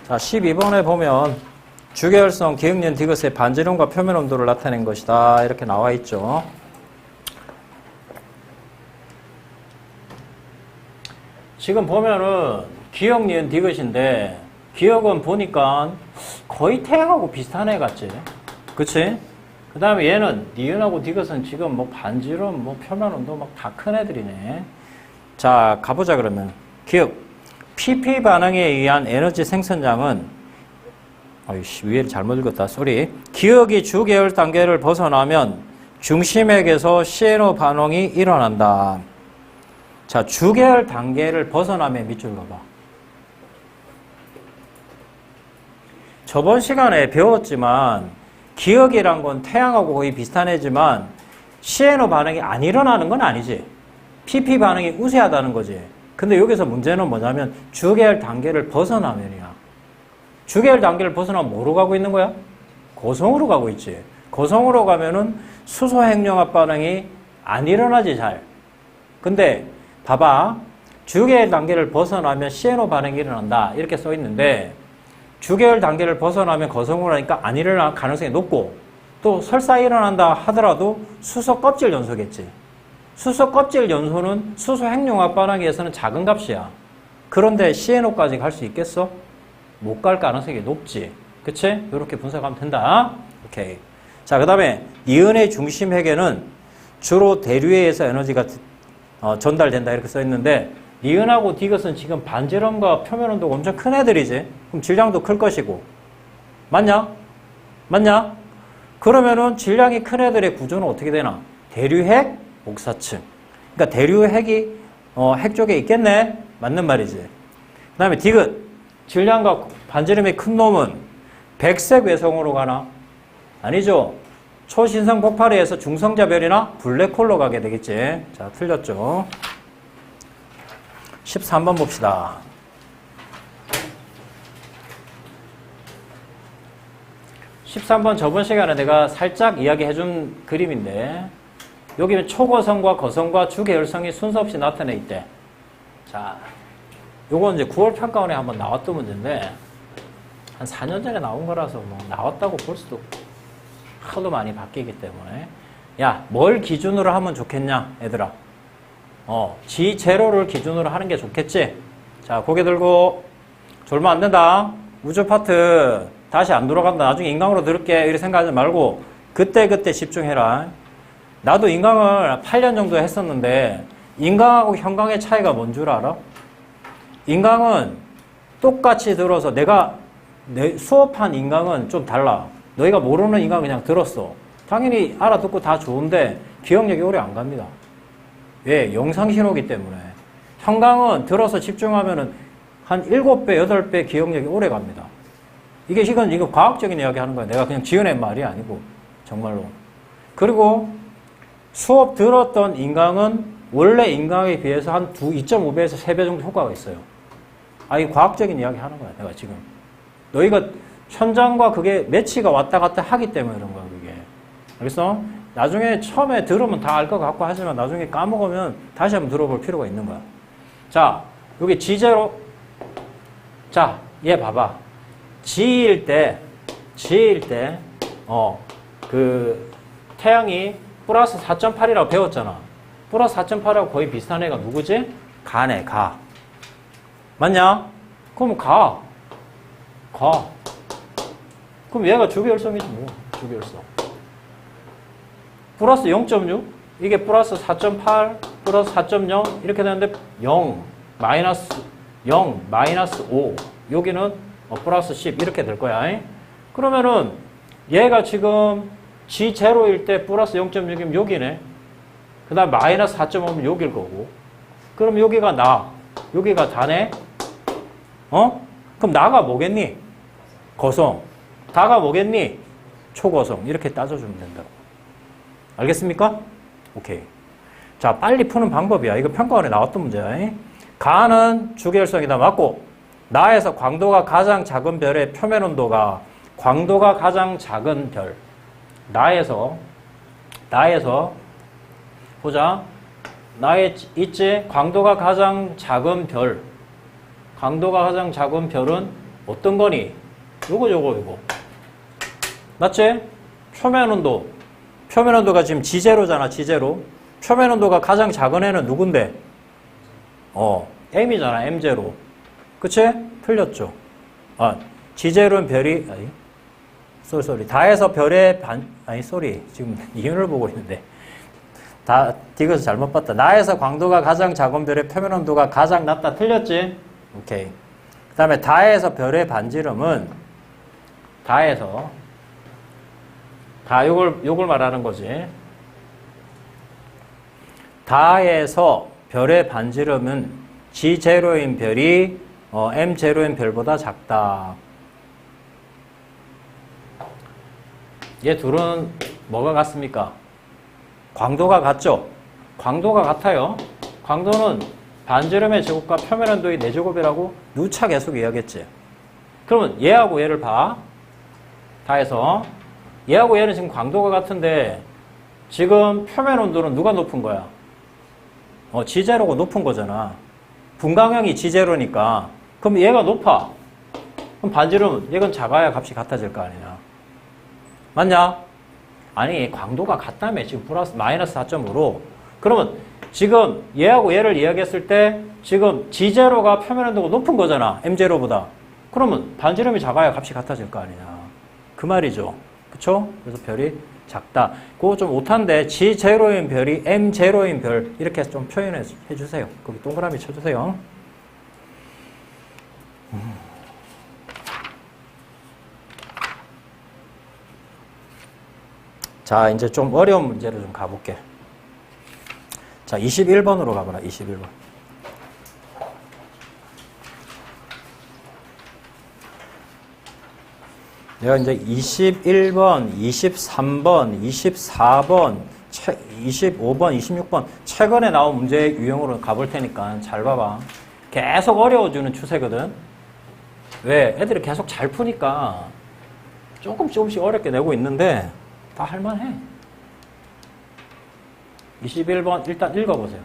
자, 12번에 보면 주계열성 기억년 디귿의 반지름과 표면 온도를 나타낸 것이다. 이렇게 나와 있죠. 지금 보면은 기억년 디귿인데 기억은 보니까 거의 태양하고 비슷한 애 같지? 그치? 그 다음에 얘는 니은하고 디귿은 지금 뭐 반지름, 뭐 표면 온도 막 다 큰 애들이네. 자, 가보자 그러면. 기억. PP 반응에 의한 에너지 생성량은 아이씨, 위에를 잘못 읽었다. 쏘리. 기억이 주계열 단계를 벗어나면 중심핵에서 CNO 반응이 일어난다. 자, 주계열 단계를 벗어나면 밑줄 봐봐. 저번 시간에 배웠지만 기억이란 건 태양하고 거의 비슷한 애지만 CNO 반응이 안 일어나는 건 아니지. PP 반응이 우세하다는 거지. 근데 여기서 문제는 뭐냐면 주계열 단계를 벗어나면이야. 주계열 단계를 벗어나면 뭐로 가고 있는 거야? 고성으로 가고 있지. 고성으로 가면은 수소 핵융합 반응이 안 일어나지 잘. 근데 봐봐. 주계열 단계를 벗어나면 CNO 반응이 일어난다. 이렇게 써 있는데 주계열 단계를 벗어나면 거성으로 하니까 안 일어날 가능성이 높고 또 설사 일어난다 하더라도 수소 껍질 연소겠지. 수소 껍질 연소는 수소 핵융합 반응에서는 작은 값이야. 그런데 CNO까지 갈 수 있겠어? 못 갈 가능성이 높지. 그치? 이렇게 분석하면 된다. 오케이. 자, 그 다음에 니은의 중심핵에는 주로 대류에서 에너지가 전달된다 이렇게 써 있는데 니은하고 디귿은 지금 반지름과 표면 온도가 엄청 큰 애들이지. 그럼 질량도 클 것이고. 맞냐? 맞냐? 그러면은 질량이 큰 애들의 구조는 어떻게 되나? 대류핵, 옥사층. 그러니까 대류핵이 핵 쪽에 있겠네? 맞는 말이지. 그 다음에 디귿. 질량과 반지름이 큰 놈은 백색 외성으로 가나? 아니죠. 초신성 폭발에 의해서 중성자별이나 블랙홀로 가게 되겠지. 자, 틀렸죠. 13번 봅시다. 13번 저번 시간에 내가 살짝 이야기해준 그림인데 여기는 초고성과 거성과 주계열성이 순서 없이 나타내 있대. 자, 요건 이제 9월 평가원에 한번 나왔던 문제인데 한 4년 전에 나온 거라서 뭐 나왔다고 볼 수도 하도 많이 바뀌기 때문에 야, 뭘 기준으로 하면 좋겠냐 얘들아. G0를 기준으로 하는 게 좋겠지. 자, 고개 들고 졸면 안 된다. 우주 파트 다시 안 돌아간다. 나중에 인강으로 들을게 이렇게 생각하지 말고 그때 집중해라. 나도 인강을 8년 정도 했었는데 인강하고 현강의 차이가 뭔 줄 알아? 인강은 똑같이 들어서 내가 수업한 인강은 좀 달라. 너희가 모르는 인강 그냥 들었어. 당연히 알아듣고 다 좋은데 기억력이 오래 안 갑니다. 왜? 영상 신호기 때문에. 현강은 들어서 집중하면은 한 7배, 8배 기억력이 오래 갑니다. 이거 과학적인 이야기 하는 거야. 내가 그냥 지어낸 말이 아니고, 정말로. 그리고 수업 들었던 인강은 원래 인강에 비해서 한 2.5배에서 3배 정도 효과가 있어요. 이게 과학적인 이야기 하는 거야. 내가 지금. 너희가 현장과 그게 매치가 왔다 갔다 하기 때문에 그런 거야, 그게. 알겠어? 나중에 처음에 들으면 다 알 것 같고 하지만 나중에 까먹으면 다시 한번 들어볼 필요가 있는 거야. 자, 여기 G0. 자, 얘 봐봐. G일 때, 태양이 플러스 4.8이라고 배웠잖아. 플러스 4.8하고 거의 비슷한 애가 누구지? 가네, 가. 맞냐? 그럼 가. 그럼 얘가 주계열성이지 뭐, 주계열성. 플러스 0.6? 이게 플러스 4.8, 플러스 4.0 이렇게 되는데 0, 마이너스 0, 마이너스 5 여기는 플러스 10 이렇게 될 거야. 그러면은 얘가 지금 G0일 때 플러스 0.6이면 여기네. 그 다음 마이너스 4.5면 여길 거고. 그럼 여기가 나, 여기가 다네. 그럼 나가 뭐겠니? 거성. 다가 뭐겠니? 초거성. 이렇게 따져주면 된다고. 알겠습니까? 오케이. 자, 빨리 푸는 방법이야. 이거 평가원에 나왔던 문제야. 가는 주계열성이다. 맞고, 나에서 광도가 가장 작은 별의 표면 온도가 광도가 가장 작은 별. 나에서 보자. 나에 있지? 광도가 가장 작은 별. 광도가 가장 작은 별은 어떤 거니? 요거. 맞지? 표면 온도가 지금 지제로잖아, 지제로. 표면 온도가 가장 작은 애는 누군데? M이잖아, M0. 그치? 틀렸죠? 지제로는 별이, 다해서 별의 지금 이윤을 보고 있는데. 디귿을 잘못 봤다. 나에서 광도가 가장 작은 별의 표면 온도가 가장 낮다. 틀렸지? 오케이. 그 다음에 다에서 별의 반지름은 요걸 말하는 거지. 다에서 별의 반지름은 G0인 별이 M0인 별보다 작다. 얘 둘은 뭐가 같습니까? 광도가 같죠? 광도가 같아요. 광도는 반지름의 제곱과 표면 온도의 4제곱이라고 누차 계속 이야기했지. 그러면 얘하고 얘를 봐. 다해서 얘하고 얘는 지금 광도가 같은데 지금 표면 온도는 누가 높은 거야? G0가 높은 거잖아. 분광형이 G0니까 그럼 얘가 높아. 그럼 반지름은 얘는 작아야 값이 같아질 거 아니냐. 맞냐? 아니 광도가 같다며. 지금 마이너스 4.5로. 그러면 지금 얘하고 얘를 이야기했을 때 지금 G0가 표면 온도가 높은 거잖아. M0보다. 그러면 반지름이 작아야 값이 같아질 거 아니냐. 그 말이죠. 그쵸? 그래서 별이 작다. 그거 좀 못한데 G0인 별이 M0인 별 이렇게 좀 표현해 주세요. 거기 동그라미 쳐주세요. 자, 이제 좀 어려운 문제로 좀 가볼게. 자, 21번으로 가봐라. 21번. 내가 이제 21번, 23번, 24번, 25번, 26번 최근에 나온 문제 유형으로 가볼 테니까 잘 봐봐. 계속 어려워지는 추세거든. 왜? 애들이 계속 잘 푸니까 조금씩 어렵게 내고 있는데 다 할만해. 21번 일단 읽어보세요.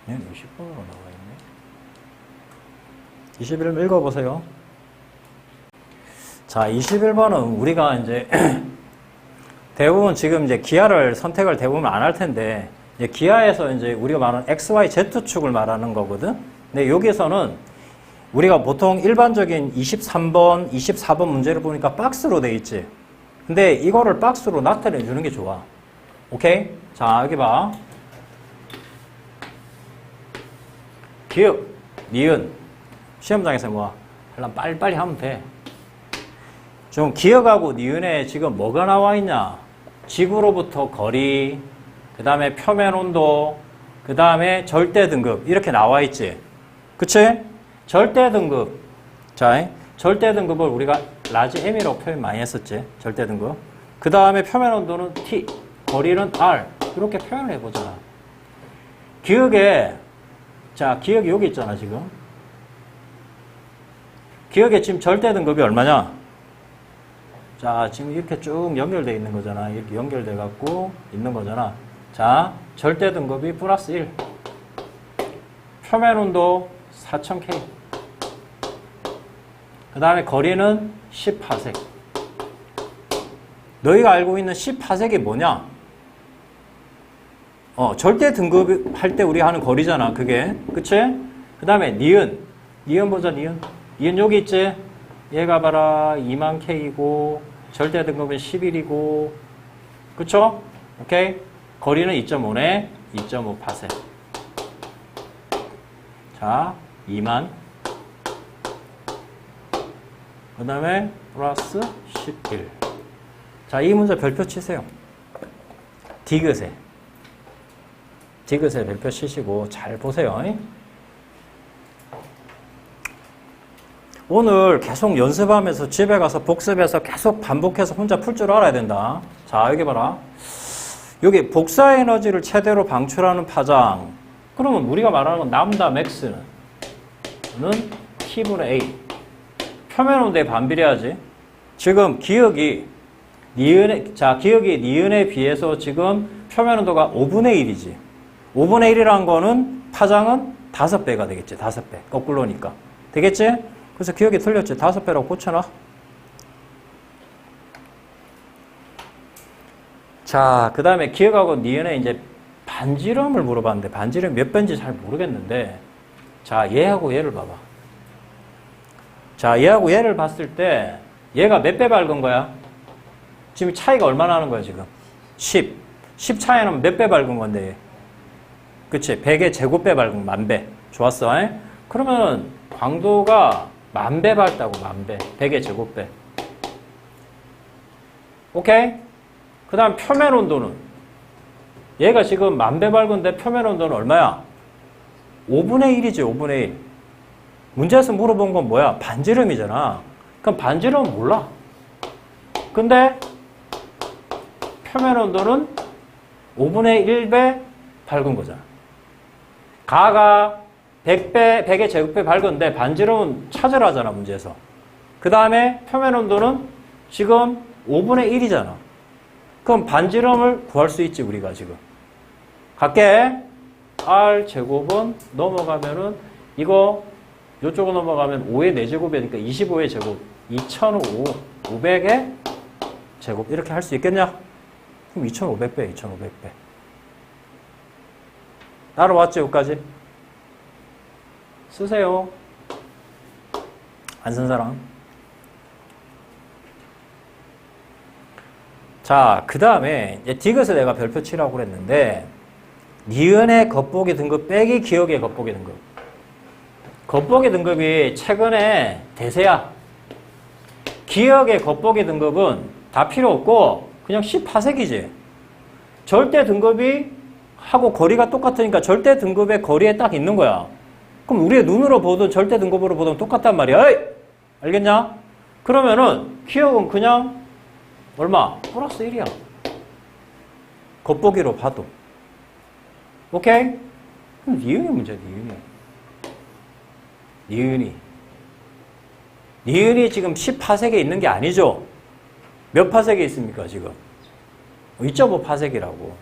얘 20번으로 나와 있네. 21번 읽어보세요. 자, 21번은 우리가 이제 대부분 지금 이제 기하를 선택을 대부분 안 할 텐데 이제 기하에서 이제 우리가 말하는 X, Y, Z축을 말하는 거거든. 근데 여기서는 우리가 보통 일반적인 23번, 24번 문제를 보니까 박스로 돼 있지. 근데 이거를 박스로 나타내 주는 게 좋아. 오케이? 자, 여기 봐. 기역, 니은. 시험장에서 뭐 하려면 빨리빨리 하면 돼. 좀 기역하고 니은에 지금 뭐가 나와 있냐? 지구로부터 거리, 그 다음에 표면 온도, 그 다음에 절대 등급 이렇게 나와 있지. 그치? 절대 등급. 자, 절대 등급을 우리가 라지 M이라고 표현 많이 했었지. 절대 등급. 그 다음에 표면 온도는 T, 거리는 R. 이렇게 표현을 해보잖아. 기역에, 자, 기역이 여기 있잖아, 지금. 기역에 지금 절대 등급이 얼마냐? 자, 지금 이렇게 쭉 연결되어 있는 거잖아. 이렇게 연결돼 갖고 있는 거잖아. 자, 절대 등급이 플러스 1. 표면 온도 4000K. 그 다음에 거리는 10파섹. 너희가 알고 있는 10파섹이 뭐냐? 절대 등급 할 때 우리 하는 거리잖아. 그게. 그치? 그 다음에 니은. 니은 보자, 니은. 니은 여기 있지? 얘가 봐라. 20000K이고, 절대 등급은 11이고, 그쵸? 오케이? 거리는 2.5네. 2.5파섹. 자, 2만. 그 다음에 플러스 11. 자, 이 문제 별표 치세요. 디귿에 별표 치시고 잘 보세요. 오늘 계속 연습하면서 집에 가서 복습해서 계속 반복해서 혼자 풀 줄 알아야 된다. 자, 여기 봐라. 여기 복사 에너지를 최대로 방출하는 파장. 그러면 우리가 말하는 건 람다 맥스는 T분의 A. 표면 온도에 반비례하지. 지금 기역이 니은에 비해서 지금 표면 온도가 5분의 1이지. 5분의 1이라는 거는 파장은 5배가 되겠지. 5배. 거꾸로니까. 되겠지? 그래서 기억이 틀렸지. 5배라고 고쳐놔. 자, 그 다음에 기억하고 니은에 이제 반지름을 물어봤는데 반지름 몇 배인지 잘 모르겠는데 자, 얘하고 얘를 봐봐. 자, 얘하고 얘를 봤을 때 얘가 몇 배 밝은 거야? 지금 차이가 얼마나 나는 거야, 지금? 10. 10 차이 나면 몇 배 밝은 건데, 얘. 그치? 100의 제곱배 밝은 거, 10,000배. 좋았어, 에? 그러면 광도가 10,000배 밝다고, 10,000배. 100의 제곱배. 오케이? 그 다음 표면 온도는? 얘가 지금 10,000배 밝은데 표면 온도는 얼마야? 5분의 1이지, 5분의 1. 문제에서 물어본 건 뭐야? 반지름이잖아. 그럼 반지름은 몰라. 근데 표면 온도는 5분의 1배 밝은 거잖아. 가가 100배, 100의 제곱배 밝은데 반지름은 찾으라잖아, 문제에서. 그 다음에 표면 온도는 지금 5분의 1이잖아. 그럼 반지름을 구할 수 있지, 우리가 지금. 갈게. R 제곱은 넘어가면은 이거 요쪽으로 넘어가면 5의 4제곱이니까 25의 제곱 2,500의 제곱 이렇게 할 수 있겠냐? 그럼 2,500배, 2,500배. 따라왔죠, 여기까지? 쓰세요. 안 쓴 사람? 자, 그 다음에 디귿에 내가 별표 치라고 그랬는데 니은의 겉보기 등급 빼기 기억의 겉보기 등급. 겉보기 등급이 최근에 대세야. 기억의 겉보기 등급은 다 필요 없고 그냥 10파색이지. 절대 등급이 하고 거리가 똑같으니까 절대 등급의 거리에 딱 있는 거야. 그럼 우리의 눈으로 보든 절대 등급으로 보든 똑같단 말이야. 에이! 알겠냐? 그러면은 기억은 그냥 얼마? 플러스 1이야. 겉보기로 봐도. 오케이? 그럼 니은이 문제야, 니은이 지금 10파색에 있는 게 아니죠? 몇 파색에 있습니까, 지금? 2.5파색이라고.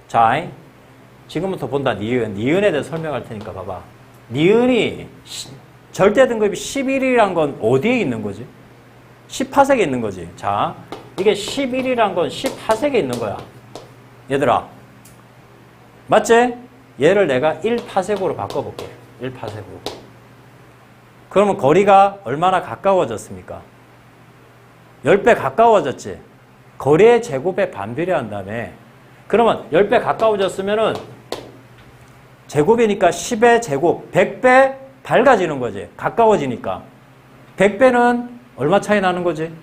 자, 지금부터 본다, 니은에 대해서 설명할 테니까 봐봐. 니은이 절대 등급이 11이란 건 어디에 있는 거지? 10파색에 있는 거지. 자, 이게 11이란 건 10파색에 있는 거야. 얘들아. 맞지? 얘를 내가 1파색으로 바꿔볼게. 1파색으로. 그러면 거리가 얼마나 가까워졌습니까? 10배 가까워졌지? 거리의 제곱에 반비례한 다음에 그러면 10배 가까워졌으면은 제곱이니까 10의 제곱, 100배 밝아지는 거지. 가까워지니까. 100배는 얼마 차이 나는 거지?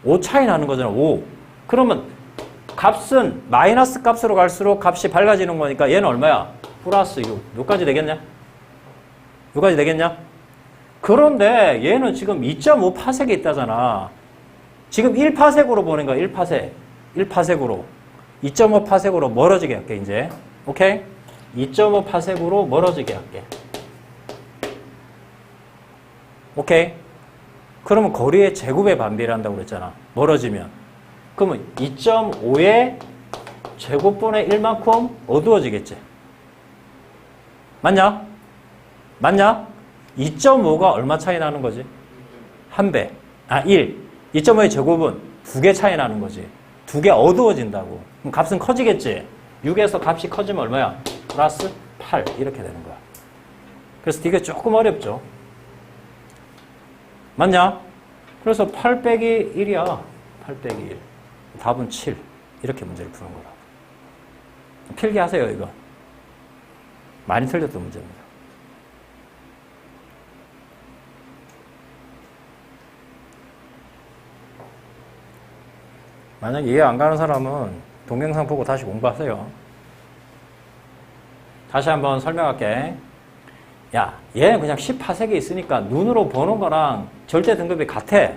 5 차이 나는 거잖아. 5. 그러면 값은 마이너스 값으로 갈수록 값이 밝아지는 거니까 얘는 얼마야? 플러스 6. 여기까지 되겠냐? 여기까지 되겠냐? 그런데 얘는 지금 2.5파색에 있다잖아. 지금 1파색으로 보는 거야. 1파색. 1파색으로. 2.5파색으로 멀어지게 할게, 이제. 오케이? 2.5파색으로 멀어지게 할게. 오케이? 그러면 거리의 제곱에 반비례한다고 그랬잖아. 멀어지면. 그러면 2.5의 제곱분의 1만큼 어두워지겠지. 맞냐? 맞냐? 2.5가 얼마 차이 나는 거지? 1배. 아, 1. 2.5의 제곱은 2개 차이 나는 거지. 2개 어두워진다고. 그럼 값은 커지겠지? 6에서 값이 커지면 얼마야? 플러스 8. 이렇게 되는 거야. 그래서 이게 조금 어렵죠? 맞냐? 그래서 8 빼기 1이야. 8 빼기 1. 답은 7. 이렇게 문제를 푸는 거라. 필기하세요, 이거. 많이 틀렸던 문제입니다. 만약에 이해 안 가는 사람은 동영상 보고 다시 공부하세요. 다시 한번 설명할게. 야, 얘는 그냥 10파색에 있으니까 눈으로 보는 거랑 절대 등급이 같아.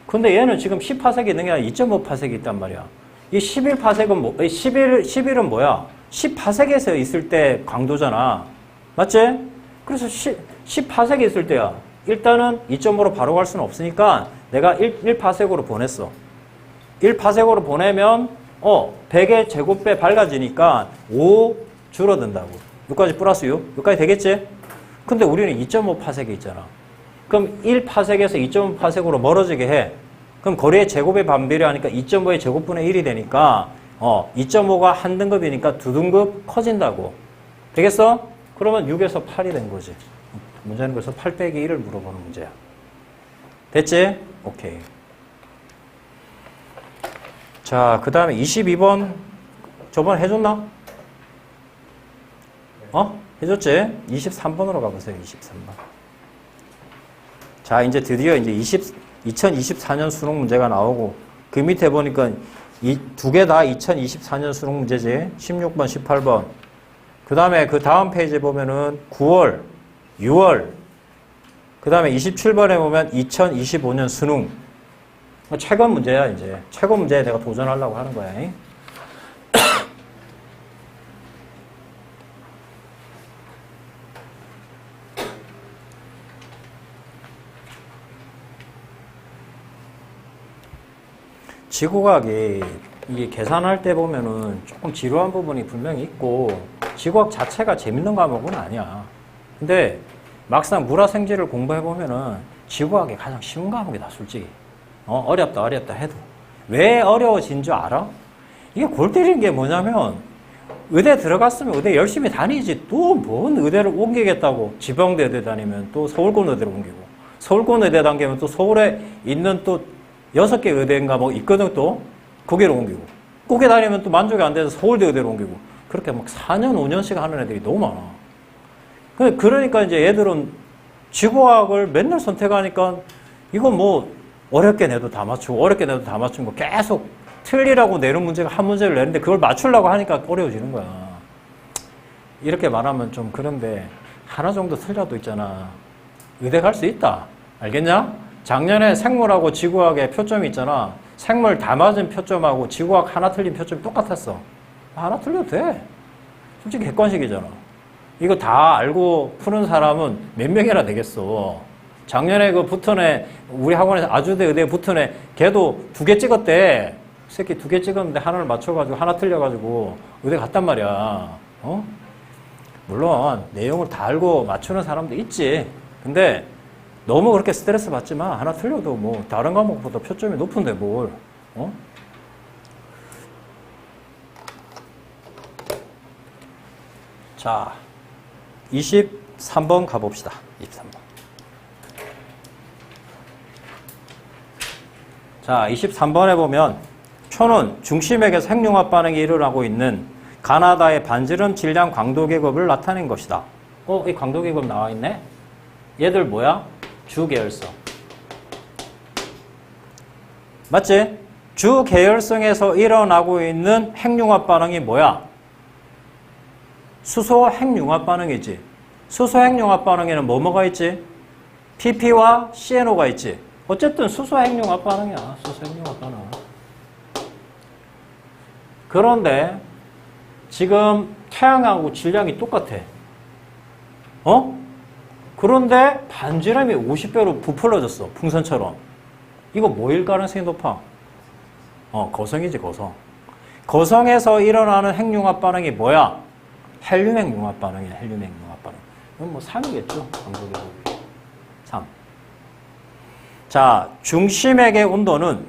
근데 얘는 지금 10파색에 있는 게 아니라 2.5파색이 있단 말이야. 이 11파색은 뭐, 11은 뭐야? 10파색에서 있을 때 강도잖아. 맞지? 그래서 10파색에 있을 때야. 일단은 2.5로 바로 갈 수는 없으니까 내가 1파색으로 보냈어. 1파색으로 보내면 100의 제곱배 밝아지니까 5 줄어든다고. 여기까지 플러스 6? 여기까지 되겠지? 근데 우리는 2.5 파섹이 있잖아. 그럼 1 파섹에서 2.5 파섹으로 멀어지게 해. 그럼 거리의 제곱에 반비례하니까 2.5의 제곱분의 1이 되니까 2.5가 한 등급이니까 두 등급 커진다고. 되겠어? 그러면 6에서 8이 된 거지. 문제는 그래서 8 빼기 1을 물어보는 문제야. 됐지? 오케이. 자, 그 다음에 22번 저번에 해줬나? 해줬지? 23번으로 가보세요. 23번. 자, 이제 드디어 이제 2024년 수능 문제가 나오고 그 밑에 보니까 이 두 개 다 2024년 수능 문제지. 16번, 18번. 그 다음에 그 다음 페이지에 보면은 9월, 6월. 그 다음에 27번에 보면 2025년 수능. 최근 문제야, 이제. 최고 문제에 내가 도전하려고 하는 거야. 지구과학이 이게 계산할 때 보면은 조금 지루한 부분이 분명히 있고 지구과학 자체가 재밌는 과목은 아니야. 근데 막상 물화생지를 공부해 보면은 지구과학이 가장 쉬운 과목이다, 솔직히. 어렵다 해도. 왜 어려워진 줄 알아? 이게 골 때리는 게 뭐냐면 의대 들어갔으면 의대 열심히 다니지 또 뭔 의대를 옮기겠다고. 지방대 의대 다니면 또 서울권 의대로 옮기고 서울권 의대 다니면 또 서울에 있는 또 6개 의대인가 뭐 있거든. 또 거기로 옮기고 거기 다니면 또 만족이 안 돼서 서울대 의대로 옮기고 그렇게 막 4년 5년씩 하는 애들이 너무 많아. 그러니까 이제 얘들은 지구과학을 맨날 선택하니까 이건 뭐 어렵게 내도 다 맞추고 어렵게 내도 다 맞춘 거 계속 틀리라고 내는 문제가 한 문제를 내는데 그걸 맞추려고 하니까 어려워지는 거야. 이렇게 말하면 좀 그런데 하나 정도 틀려도 있잖아. 의대 갈 수 있다. 알겠냐? 작년에 생물하고 지구학의 표점이 있잖아. 생물 다 맞은 표점하고 지구학 하나 틀린 표점이 똑같았어. 하나 틀려도 돼. 솔직히 객관식이잖아. 이거 다 알고 푸는 사람은 몇 명이나 되겠어. 작년에 그 붙은 애, 우리 학원에서 아주대 의대에 붙은 애, 걔도 2개 찍었대. 새끼 2개 찍었는데 하나를 맞춰가지고 하나 틀려가지고 의대 갔단 말이야. 물론 내용을 다 알고 맞추는 사람도 있지. 근데 너무 그렇게 스트레스 받지 마. 하나 틀려도 뭐 다른 과목보다 표점이 높은데 뭘. 자, 23번 가봅시다. 23번. 자, 23번에 보면 초는 중심액에서 핵융합 반응이 일어나고 있는 가나다의 반지름 질량 광도 계급을 나타낸 것이다. 이 광도 계급 나와 있네? 얘들 뭐야? 주계열성. 맞지? 주계열성에서 일어나고 있는 핵융합 반응이 뭐야? 수소 핵융합 반응이지. 수소 핵융합 반응에는 뭐가 있지? PP와 CNO가 있지. 어쨌든 수소 핵융합 반응이야. 수소 핵융합 반응. 그런데 지금 태양하고 질량이 똑같아. 그런데 반지름이 50배로 부풀어졌어. 풍선처럼. 이거 뭐일 가능성이 높아? 거성이지, 거성. 거성에서 일어나는 핵융합 반응이 뭐야? 헬륨 핵융합 반응이야, 헬륨 핵융합 반응. 이건 뭐 3이겠죠? 강도계급이. 3. 자, 중심액의 온도는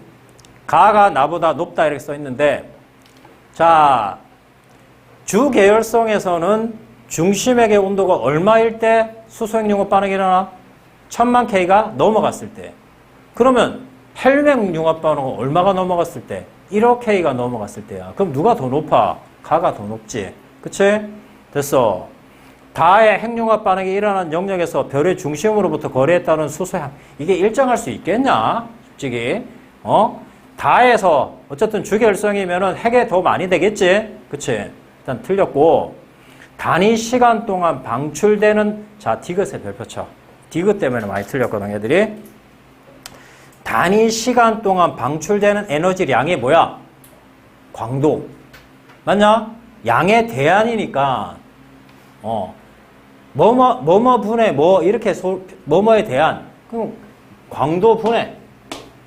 가가 나보다 높다 이렇게 써 있는데, 자, 주계열성에서는 중심액의 온도가 얼마일 때 수소 핵융합 반응이 일어나? 1000만 K가 넘어갔을 때. 그러면 헬륨 핵융합 반응은 얼마가 넘어갔을 때? 1억 K가 넘어갔을 때야. 그럼 누가 더 높아? 가가 더 높지. 그치? 됐어. 다의 핵융합 반응이 일어난 영역에서 별의 중심으로부터 거리에 따른 수소향. 이게 일정할 수 있겠냐? 솔직히. 다에서 어쨌든 주계열성이면은 핵에 더 많이 되겠지? 그치? 일단 틀렸고. 단위 시간 동안 방출되는, 자, 디귿의 별표 쳐. 디귿 때문에 많이 틀렸거든, 애들이. 단위 시간 동안 방출되는 에너지량이 뭐야? 광도. 맞냐? 양의 대안이니까, 뭐뭐 분의 뭐, 이렇게 뭐뭐에 대한, 그럼 광도 분의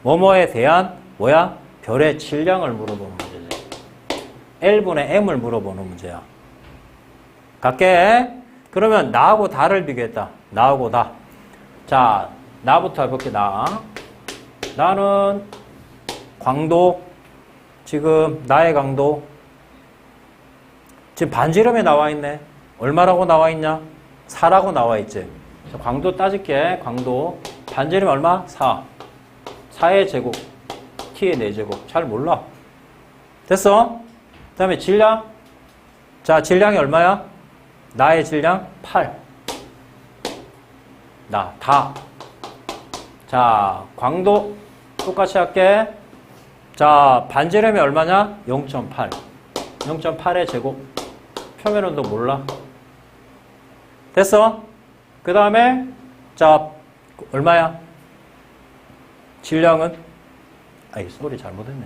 뭐뭐에 대한, 뭐야? 별의 질량을 물어보는 문제지. L분의 M을 물어보는 문제야. 갈게. 그러면 나하고 다를 비교했다. 나하고 다. 자, 나부터 해볼게. 나는 광도, 지금 나의 강도 지금 반지름에 나와 있네. 얼마라고 나와 있냐? 4라고 나와 있지. 광도 따질게. 광도 반지름 얼마? 4. 4의 제곱, t의 4제곱. 잘 몰라. 됐어? 그 다음에 질량. 자, 질량이 얼마야? 나의 질량 8. 다. 자, 광도 똑같이 할게. 자, 반지름이 얼마냐? 0.8. 0.8의 제곱. 표면 온도 몰라. 됐어? 그 다음에 자, 얼마야? 질량은? 아이, 소리 잘못했네.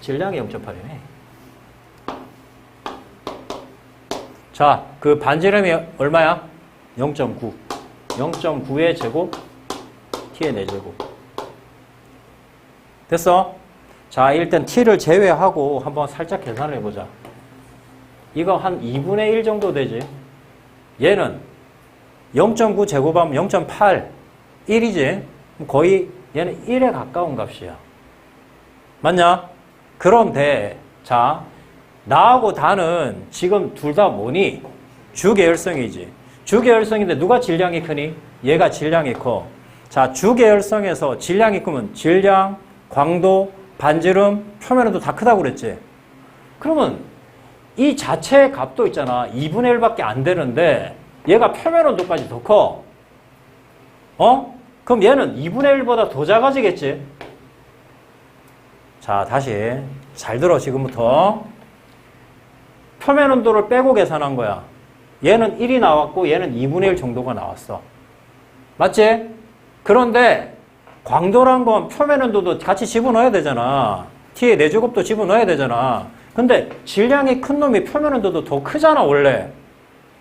질량이 0.8이네. 자, 그 반지름이 얼마야? 0.9. 0.9의 제곱, t의 4제곱. 됐어? 자, 일단 t를 제외하고 한번 살짝 계산을 해보자. 이거 한 2분의 1 정도 되지. 얘는 0.9 제곱하면 0.8, 1이지. 거의 얘는 1에 가까운 값이야. 맞냐? 그런데 자, 나하고 다는 지금 둘 다 뭐니? 주계열성이지. 주계열성인데 누가 질량이 크니? 얘가 질량이 커. 자, 주계열성에서 질량이 크면 질량, 광도, 반지름, 표면온도 다 크다고 그랬지. 그러면 이 자체의 값도 있잖아. 2분의 1밖에 안 되는데 얘가 표면온도까지 더 커. 그럼 얘는 2분의 1보다 더 작아지겠지. 자, 다시 잘 들어. 지금부터 표면온도를 빼고 계산한 거야. 얘는 1이 나왔고 얘는 2분의 1 정도가 나왔어. 맞지? 그런데 광도란 건 표면온도도 같이 집어넣어야 되잖아. t의 4제곱도 집어넣어야 되잖아. 근데 질량이 큰 놈이 표면온도도 더 크잖아, 원래.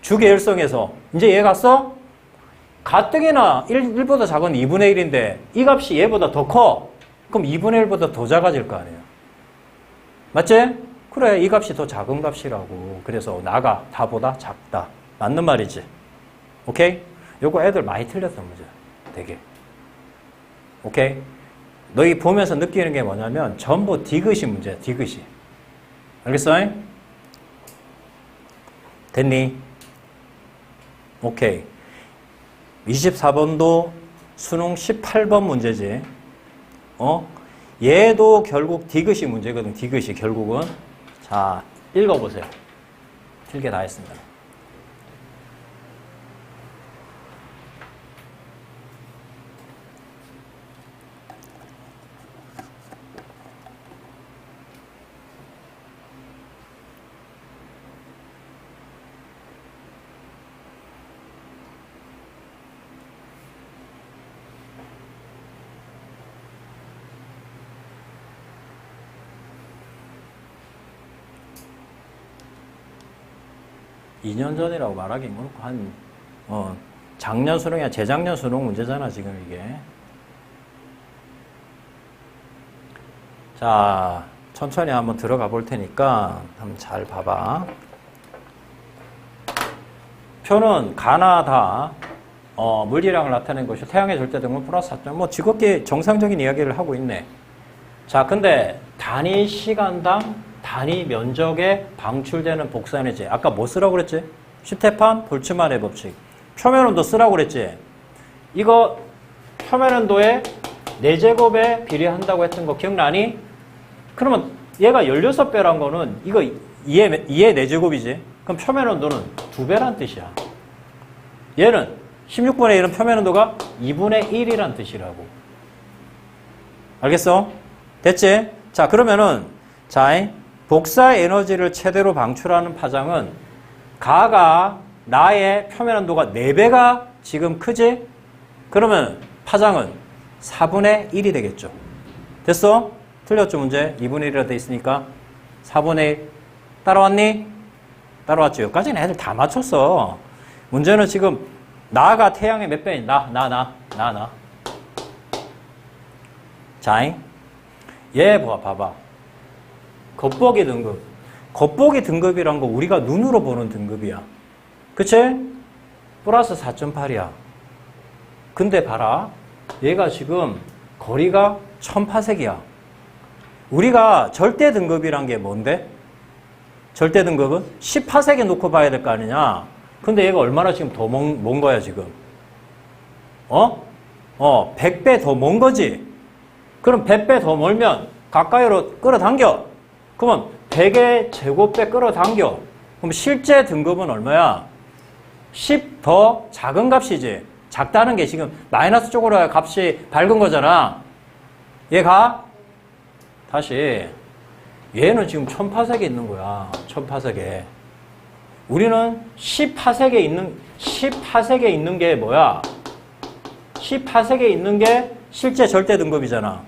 주계열성에서. 이제 얘 갔어? 가뜩이나 1보다 작은 2분의 1인데 이 값이 얘보다 더 커. 그럼 2분의 1보다 더 작아질 거 아니에요. 맞지? 그래, 이 값이 더 작은 값이라고. 그래서 나가 다보다 작다. 맞는 말이지. 오케이? 요거 애들 많이 틀렸어, 문제. 되게. 오케이? 너희 보면서 느끼는 게 뭐냐면 전부 디귿이 문제야, 디귿이. 알겠어? 됐니? 오케이. 24번도 수능 18번 문제지. 얘도 결국 디귿이 문제거든, 디귿이 결국은. 자, 읽어보세요. 길게 다 했습니다. 이 년 전이라고 말하기 그렇고 작년 수능이야, 재작년 수능 문제잖아 지금 이게. 자, 천천히 한번 들어가 볼 테니까 한번 잘 봐봐. 표는 가나 다 물리량을 나타낸 것이 태양의 절대등분 플러스 4점. 뭐 즐겁게 정상적인 이야기를 하고 있네. 자, 근데 단위 시간당 단위 면적에 방출되는 복사에너지. 아까 뭐 쓰라고 그랬지? 슈테판 볼츠만의 법칙. 표면온도 쓰라고 그랬지? 이거 표면온도에 4제곱에 비례한다고 했던 거 기억나니? 그러면 얘가 16배란 거는 이거 2의 4제곱이지? 그럼 표면온도는 2배란 뜻이야. 얘는 16분의 1은 표면온도가 2분의 1이란 뜻이라고. 알겠어? 됐지? 자, 그러면은 자, 복사 에너지를 최대로 방출하는 파장은 가가 나의 표면온도가 4배가 지금 크지? 그러면 파장은 4분의 1이 되겠죠. 됐어? 틀렸죠, 문제? 2분의 1이라 돼 있으니까 4분의 1. 따라왔니? 따라왔죠. 여기까지는 애들 다 맞췄어. 문제는 지금 나가 태양의 몇 배니? 나. 자잉? 얘 봐봐. 겉보기 등급. 겉보기 등급이란 거 우리가 눈으로 보는 등급이야. 그치? 플러스 4.8이야. 근데 봐라. 얘가 지금 거리가 1000파섹이야. 우리가 절대 등급이란 게 뭔데? 절대 등급은 10파섹에 놓고 봐야 될 거 아니냐? 근데 얘가 얼마나 지금 더 먼 거야, 지금? 100배 더 먼 거지? 그럼 100배 더 멀면 가까이로 끌어당겨. 그러면 100의 제곱배 끌어당겨. 그럼 실제 등급은 얼마야? 10 더 작은 값이지. 작다는 게 지금 마이너스 쪽으로 값이 밝은 거잖아. 얘가 다시 얘는 지금 1000파섹에 있는 거야. 1000파섹에. 우리는 10파섹에 있는 게 뭐야? 10파섹에 있는 게 실제 절대 등급이잖아.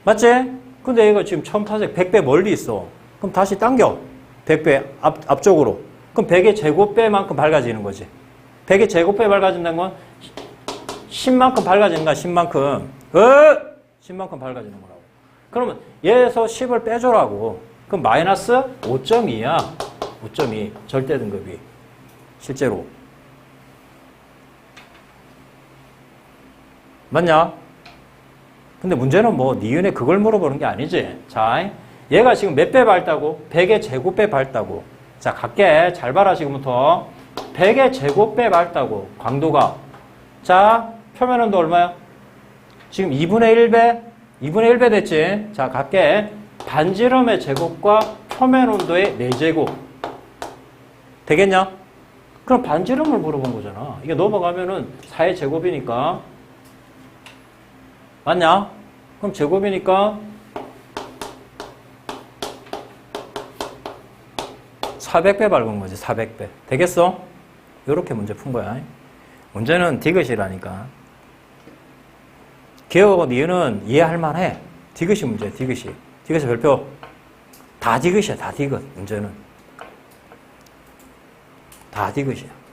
맞지? 근데 얘가 지금 1000파섹, 100배 멀리 있어. 그럼 다시 당겨. 100배 앞쪽으로. 그럼 100의 제곱배만큼 밝아지는 거지. 100의 제곱배 밝아진다는 건 10만큼 밝아지는 거야, 10만큼. 10만큼 밝아지는 거라고. 그러면 얘에서 10을 빼줘라고. 그럼 마이너스 5.2야. 5.2. 절대 등급이. 실제로. 맞냐? 근데 문제는 뭐 니은에 그걸 물어보는 게 아니지. 자, 얘가 지금 몇 배 밝다고? 100의 제곱배 밝다고. 자, 갈게. 잘 봐라, 지금부터. 100의 제곱배 밝다고. 광도가. 자, 표면 온도 얼마야? 지금 2분의 1배? 2분의 1배 됐지? 자, 갈게. 반지름의 제곱과 표면 온도의 4제곱. 되겠냐? 그럼 반지름을 물어본 거잖아. 이게 넘어가면은 4의 제곱이니까. 맞냐? 그럼 제곱이니까 400배 밝은 거지. 400배. 되겠어? 이렇게 문제 푼 거야. 문제는 디귿이라니까. 기억하고 니은은 이해할 만해. 디귿이 문제야. 디귿이. 디귿의 별표. 다 디귿이야. 다 디귿. 문제는. 다 디귿이야.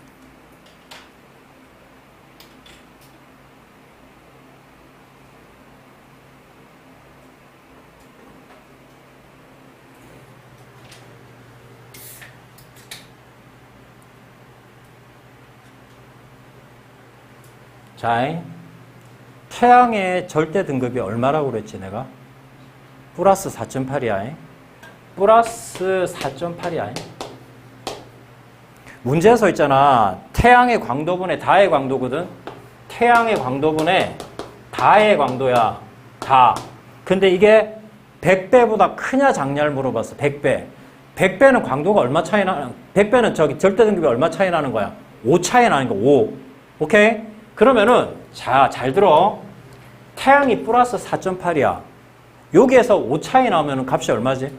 자, 태양의 절대 등급이 얼마라고 그랬지, 내가? 플러스 4.8이야. 플러스 4.8이야. 문제에서 있잖아. 태양의 광도분의 다의 광도거든? 태양의 광도분의 다의 광도야. 다. 근데 이게 100배보다 크냐 작냐를 물어봤어. 100배. 100배는 광도가 얼마 차이 나는, 100배는 저기 절대 등급이 얼마 차이 나는 거야? 5 차이 나는 거, 5. 오케이? 그러면은, 자, 잘 들어. 태양이 플러스 4.8이야. 여기에서 5 차이 나오면 값이 얼마지?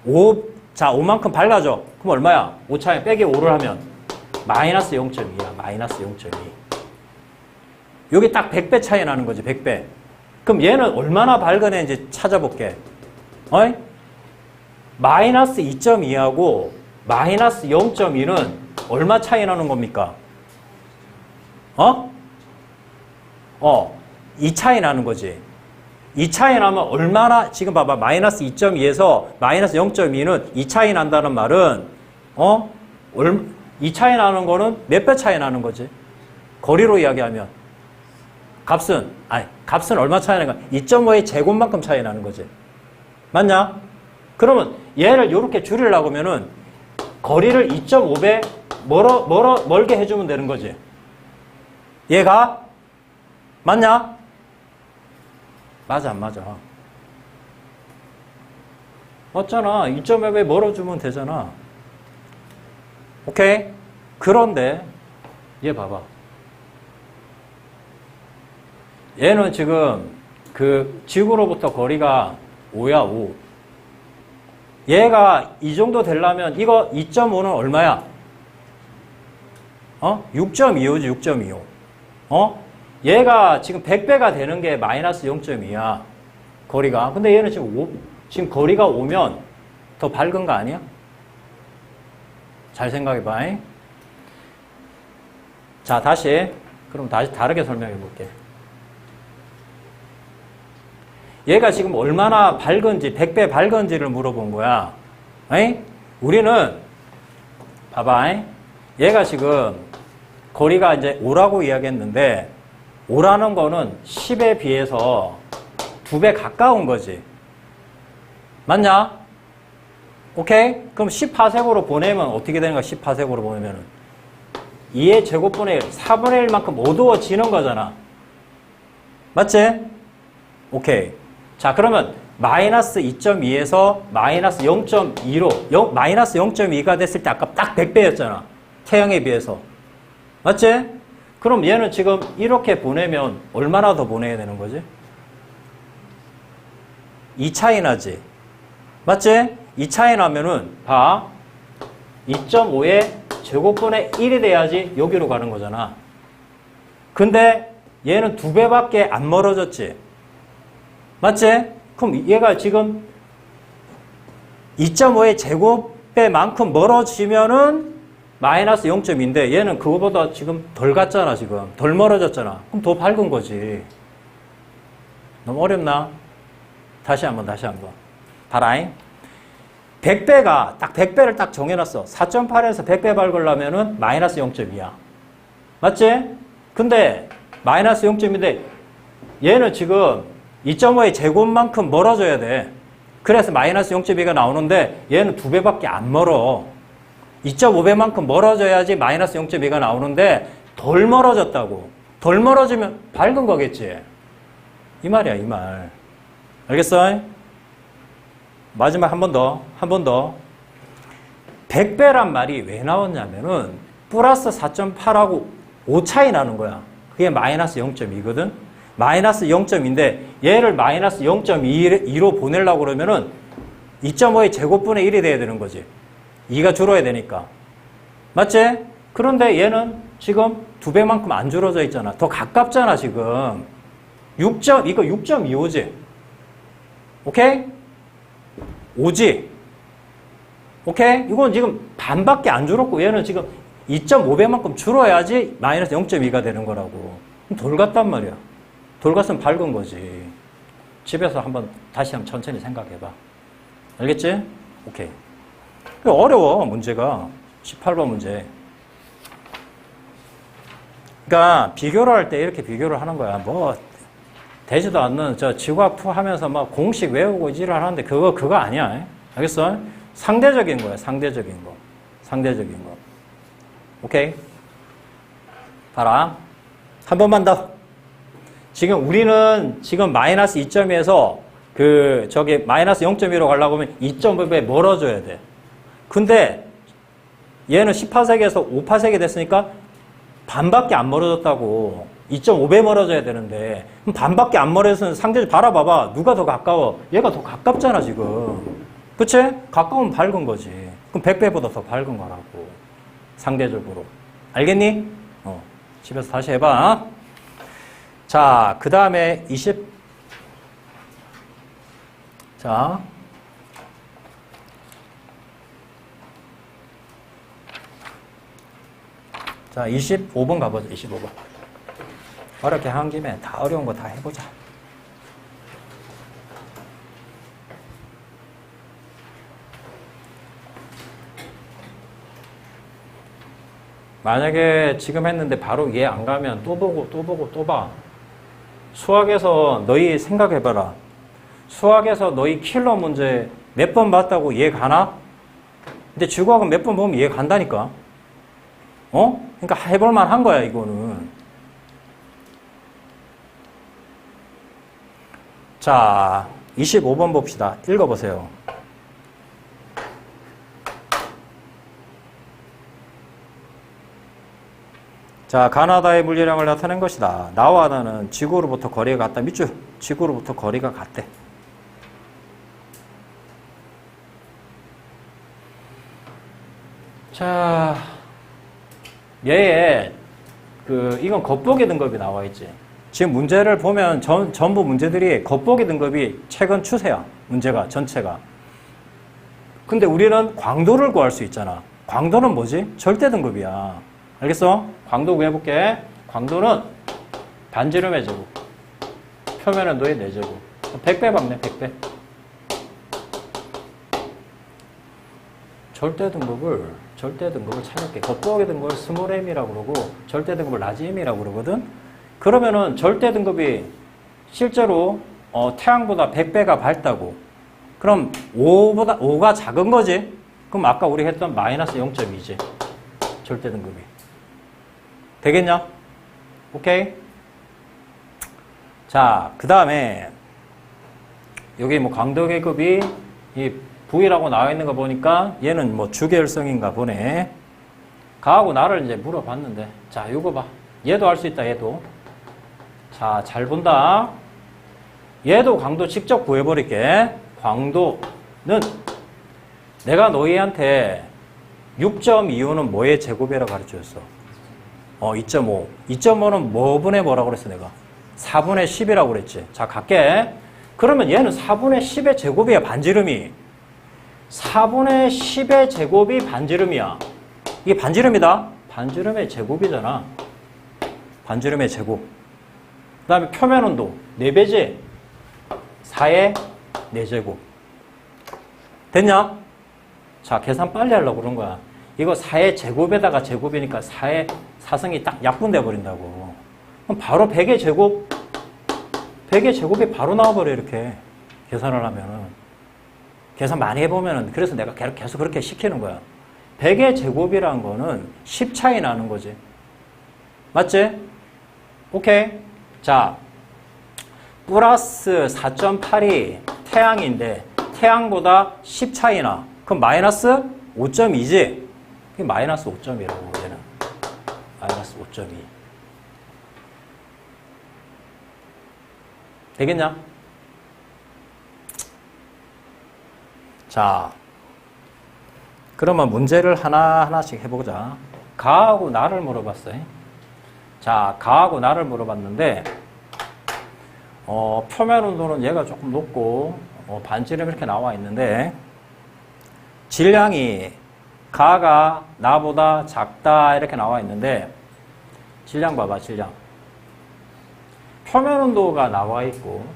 5, 자, 5만큼 밝아져. 그럼 얼마야? 5 차이 빼기 5를 하면 마이너스 0.2야. 마이너스 0.2. 여기 딱 100배 차이 나는 거지, 100배. 그럼 얘는 얼마나 밝은 애인지 찾아볼게. 어이? 마이너스 2.2하고 마이너스 0.2는 얼마 차이 나는 겁니까? 2 차이 나는 거지. 2 차이 나면 얼마나, 지금 봐봐. 마이너스 2.2에서 마이너스 0.2는 2 차이 난다는 말은, 2 차이 나는 거는 몇 배 차이 나는 거지? 거리로 이야기하면. 값은 얼마 차이 나는 거야? 2.5의 제곱만큼 차이 나는 거지. 맞냐? 그러면 얘를 이렇게 줄이려고 하면은 거리를 2.5배 멀게 해주면 되는 거지. 얘가 맞냐? 맞아, 안 맞아? 맞잖아. 2.5배 멀어주면 되잖아. 오케이? 그런데 얘 봐봐. 얘는 지금 그 지구로부터 거리가 5야, 5. 얘가 이 정도 되려면 이거 2.5는 얼마야? 6.25지, 6.25. 얘가 지금 100배가 되는 게 마이너스 0.2야. 거리가. 근데 얘는 지금 거리가 5면 더 밝은 거 아니야? 잘 생각해봐. 자, 그럼 다시 다르게 설명해 볼게. 얘가 지금 얼마나 밝은지, 100배 밝은지를 물어본 거야. 우리는, 봐봐. 얘가 지금 거리가 이제 5라고 이야기했는데 5라는 거는 10에 비해서 2배 가까운 거지. 맞냐? 오케이? 그럼 10파색으로 보내면 어떻게 되는 거야? 10파색으로 보내면은 2의 제곱분의 1, 4분의 1만큼 어두워지는 거잖아. 맞지? 오케이. 자, 그러면 마이너스 2.2에서 마이너스 0.2로 마이너스 0.2가 됐을 때 아까 딱 100배였잖아. 태양에 비해서. 맞지? 그럼 얘는 지금 이렇게 보내면 얼마나 더 보내야 되는 거지? 2 차이 나지? 맞지? 2 차이 나면은 봐. 2.5의 제곱분의 1이 돼야지 여기로 가는 거잖아. 근데 얘는 2배밖에 안 멀어졌지? 맞지? 그럼 얘가 지금 2.5의 제곱배만큼 멀어지면은 마이너스 0.2인데 얘는 그거보다 지금 덜 갔잖아, 지금. 덜 멀어졌잖아. 그럼 더 밝은 거지. 너무 어렵나? 다시 한번. 봐라잉. 100배가, 딱 100배를 딱 정해놨어. 4.8에서 100배 밝으려면은 마이너스 0.2야. 맞지? 근데 마이너스 0.2인데 얘는 지금 2.5의 제곱만큼 멀어져야 돼. 그래서 마이너스 0.2가 나오는데 얘는 2배밖에 안 멀어. 2.5배만큼 멀어져야지 마이너스 0.2가 나오는데 덜 멀어졌다고. 덜 멀어지면 밝은 거겠지. 이 말이야, 이 말. 알겠어? 마지막 한 번 더. 100배란 말이 왜 나왔냐면은 플러스 4.8하고 5 차이 나는 거야. 그게 마이너스 0.2거든. 마이너스 0.2인데 얘를 마이너스 0.2로 보내려고 그러면은 2.5의 제곱분의 1이 돼야 되는 거지. 2가 줄어야 되니까. 맞지? 그런데 얘는 지금 2배만큼 안 줄어져 있잖아. 더 가깝잖아, 지금. 이거 6.25지? 오케이? 5지? 오케이? 이건 지금 반밖에 안 줄었고 얘는 지금 2.5배만큼 줄어야지 마이너스 0.2가 되는 거라고. 돌 같단 말이야. 돌 같으면 밝은 거지. 집에서 다시 한번 천천히 생각해봐. 알겠지? 오케이. 어려워, 문제가. 18번 문제. 그러니까 비교를 할 때 이렇게 비교를 하는 거야. 뭐 되지도 않는 지구학푸 하면서 막 공식 외우고 지랄하는데 그거 아니야. 알겠어? 상대적인 거야. 상대적인 거. 오케이? 봐라. 한 번만 더. 지금 우리는 지금 마이너스 2.2에서 마이너스 0.2로 가려고 하면 2.5배 멀어져야 돼. 근데 얘는 10파색에서 5파색이 됐으니까 반밖에 안 멀어졌다고. 2.5배 멀어져야 되는데 그럼 반밖에 안 멀어져서 상대적으로 바라봐봐. 누가 더 가까워? 얘가 더 가깝잖아, 지금. 그치? 가까우면 밝은 거지. 그럼 100배보다 더 밝은 거라고. 상대적으로. 알겠니? 집에서 다시 해봐. 자, 그 다음에 25번 가보자. 25번. 어렵게 한 김에 다 어려운 거 다 해보자. 만약에 지금 했는데 바로 이해 안 가면 또 보고 봐. 수학에서 너희 생각해봐라. 수학에서 너희 킬러 문제 몇 번 봤다고 이해 가나? 근데 지구학은 몇 번 보면 이해 간다니까. 그러니까 해볼만 한 거야, 이거는. 자, 25번 봅시다. 읽어보세요. 자, 가나다의 물리량을 나타낸 것이다. 나와 나는 지구로부터 거리가 같다. 밑줄. 지구로부터 거리가 같대. 자, 얘의 이건 겉보기 등급이 나와 있지. 지금 문제를 보면 전부 문제들이 겉보기 등급이 최근 추세야. 문제가 전체가. 근데 우리는 광도를 구할 수 있잖아. 광도는 뭐지? 절대 등급이야. 알겠어? 광도 구해볼게. 광도는 반지름의 제곱, 표면 온도의 4제곱. 100배 박네, 100배. 절대 등급을 절대 등급을 찾을게. 겉보기 등급을 스몰 m이라고 그러고 절대 등급을 라지 m이라고 그러거든. 그러면은 절대 등급이 실제로 태양보다 100배가 밝다고. 그럼 5가 작은 거지. 그럼 아까 우리 했던 마이너스 0.2지. 절대 등급이. 되겠냐? 오케이? 자, 그 다음에 여기 뭐 강도 계급이 이 V라고 나와 있는 거 보니까 얘는 뭐 주계열성인가 보네. 가하고 나를 이제 물어봤는데, 자, 이거 봐. 얘도 할 수 있다, 얘도. 자, 잘 본다. 얘도 강도 직접 구해버릴게. 광도는 내가 너희한테 6.25는 뭐의 제곱이라고 가르쳐줬어? 2.5. 2.5는 뭐분의 뭐라고 그랬어, 내가? 4분의 10이라고 그랬지. 자, 갈게. 그러면 얘는 4분의 10의 제곱이야, 반지름이. 4분의 10의 제곱이 반지름이야. 이게 반지름이다. 반지름의 제곱이잖아. 반지름의 제곱. 그 다음에 표면 온도 4배지? 4의 4제곱. 됐냐? 자, 계산 빨리 하려고 그런 거야. 이거 4의 제곱에다가 제곱이니까 4의 사성이 딱 약분돼 버린다고. 그럼 바로 100의 제곱? 100의 제곱이 바로 나와버려, 이렇게. 계산을 하면은. 계산 많이 해보면은, 그래서 내가 계속 그렇게 시키는 거야. 100의 제곱이라는 거는 10 차이 나는 거지. 맞지? 오케이? 자, 플러스 4.8이 태양인데, 태양보다 10 차이 나. 그럼 마이너스 5.2지? 그게 마이너스 5.2라고, 얘는. 마이너스 5.2. 되겠냐? 자, 그러면 문제를 하나하나씩 해보자. 가하고 나를 물어봤어요. 자, 가하고 나를 물어봤는데, 표면 온도는 얘가 조금 높고, 반지름 이렇게 나와 있는데, 질량이 가가 나보다 작다 이렇게 나와 있는데, 질량 봐봐, 질량. 표면 온도가 나와 있고,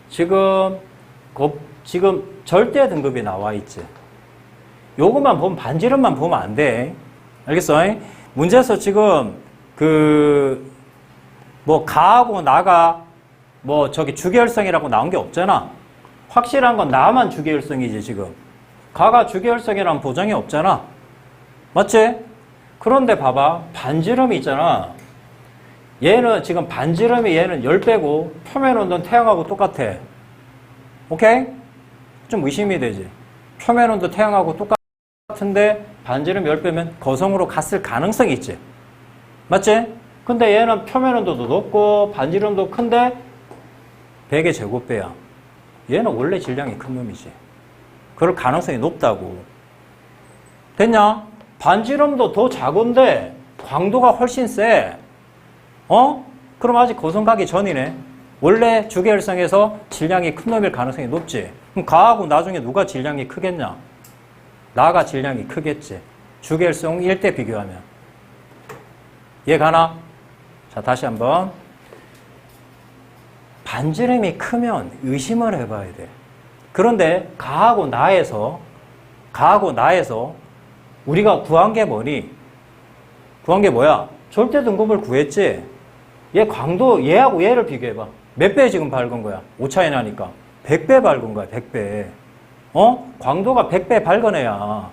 지금 절대 등급이 나와 있지. 요것만 보면, 반지름만 보면 안 돼. 알겠어? 문제에서 지금, 가하고 나가, 주계열성이라고 나온 게 없잖아. 확실한 건 나만 주계열성이지, 지금. 가가 주계열성이라는 보장이 없잖아. 맞지? 그런데 봐봐. 반지름이 있잖아. 얘는 지금 반지름이 얘는 10배고, 표면 온도는 태양하고 똑같아. 오케이? 좀 의심이 되지. 표면 온도 태양하고 똑같은데 반지름 10배면 거성으로 갔을 가능성이 있지. 맞지? 근데 얘는 표면 온도도 높고 반지름도 큰데 100의 제곱배야. 얘는 원래 질량이 큰 놈이지. 그럴 가능성이 높다고. 됐냐? 반지름도 더 작은데 광도가 훨씬 세. 그럼 아직 거성 가기 전이네. 원래 주계열성에서 질량이 큰 놈일 가능성이 높지. 그럼 가하고 나중에 누가 질량이 크겠냐? 나가 질량이 크겠지. 주계열성 1대 비교하면. 이해 가나? 자, 다시 한번. 반지름이 크면 의심을 해봐야 돼. 그런데 가하고 나에서 우리가 구한 게 뭐니? 구한 게 뭐야? 절대 등급을 구했지. 얘 광도, 얘하고 얘를 비교해봐. 몇 배 지금 밝은 거야? 5 차이 나니까. 100배 밝은 거야, 100배. 광도가 100배 밝은 애야.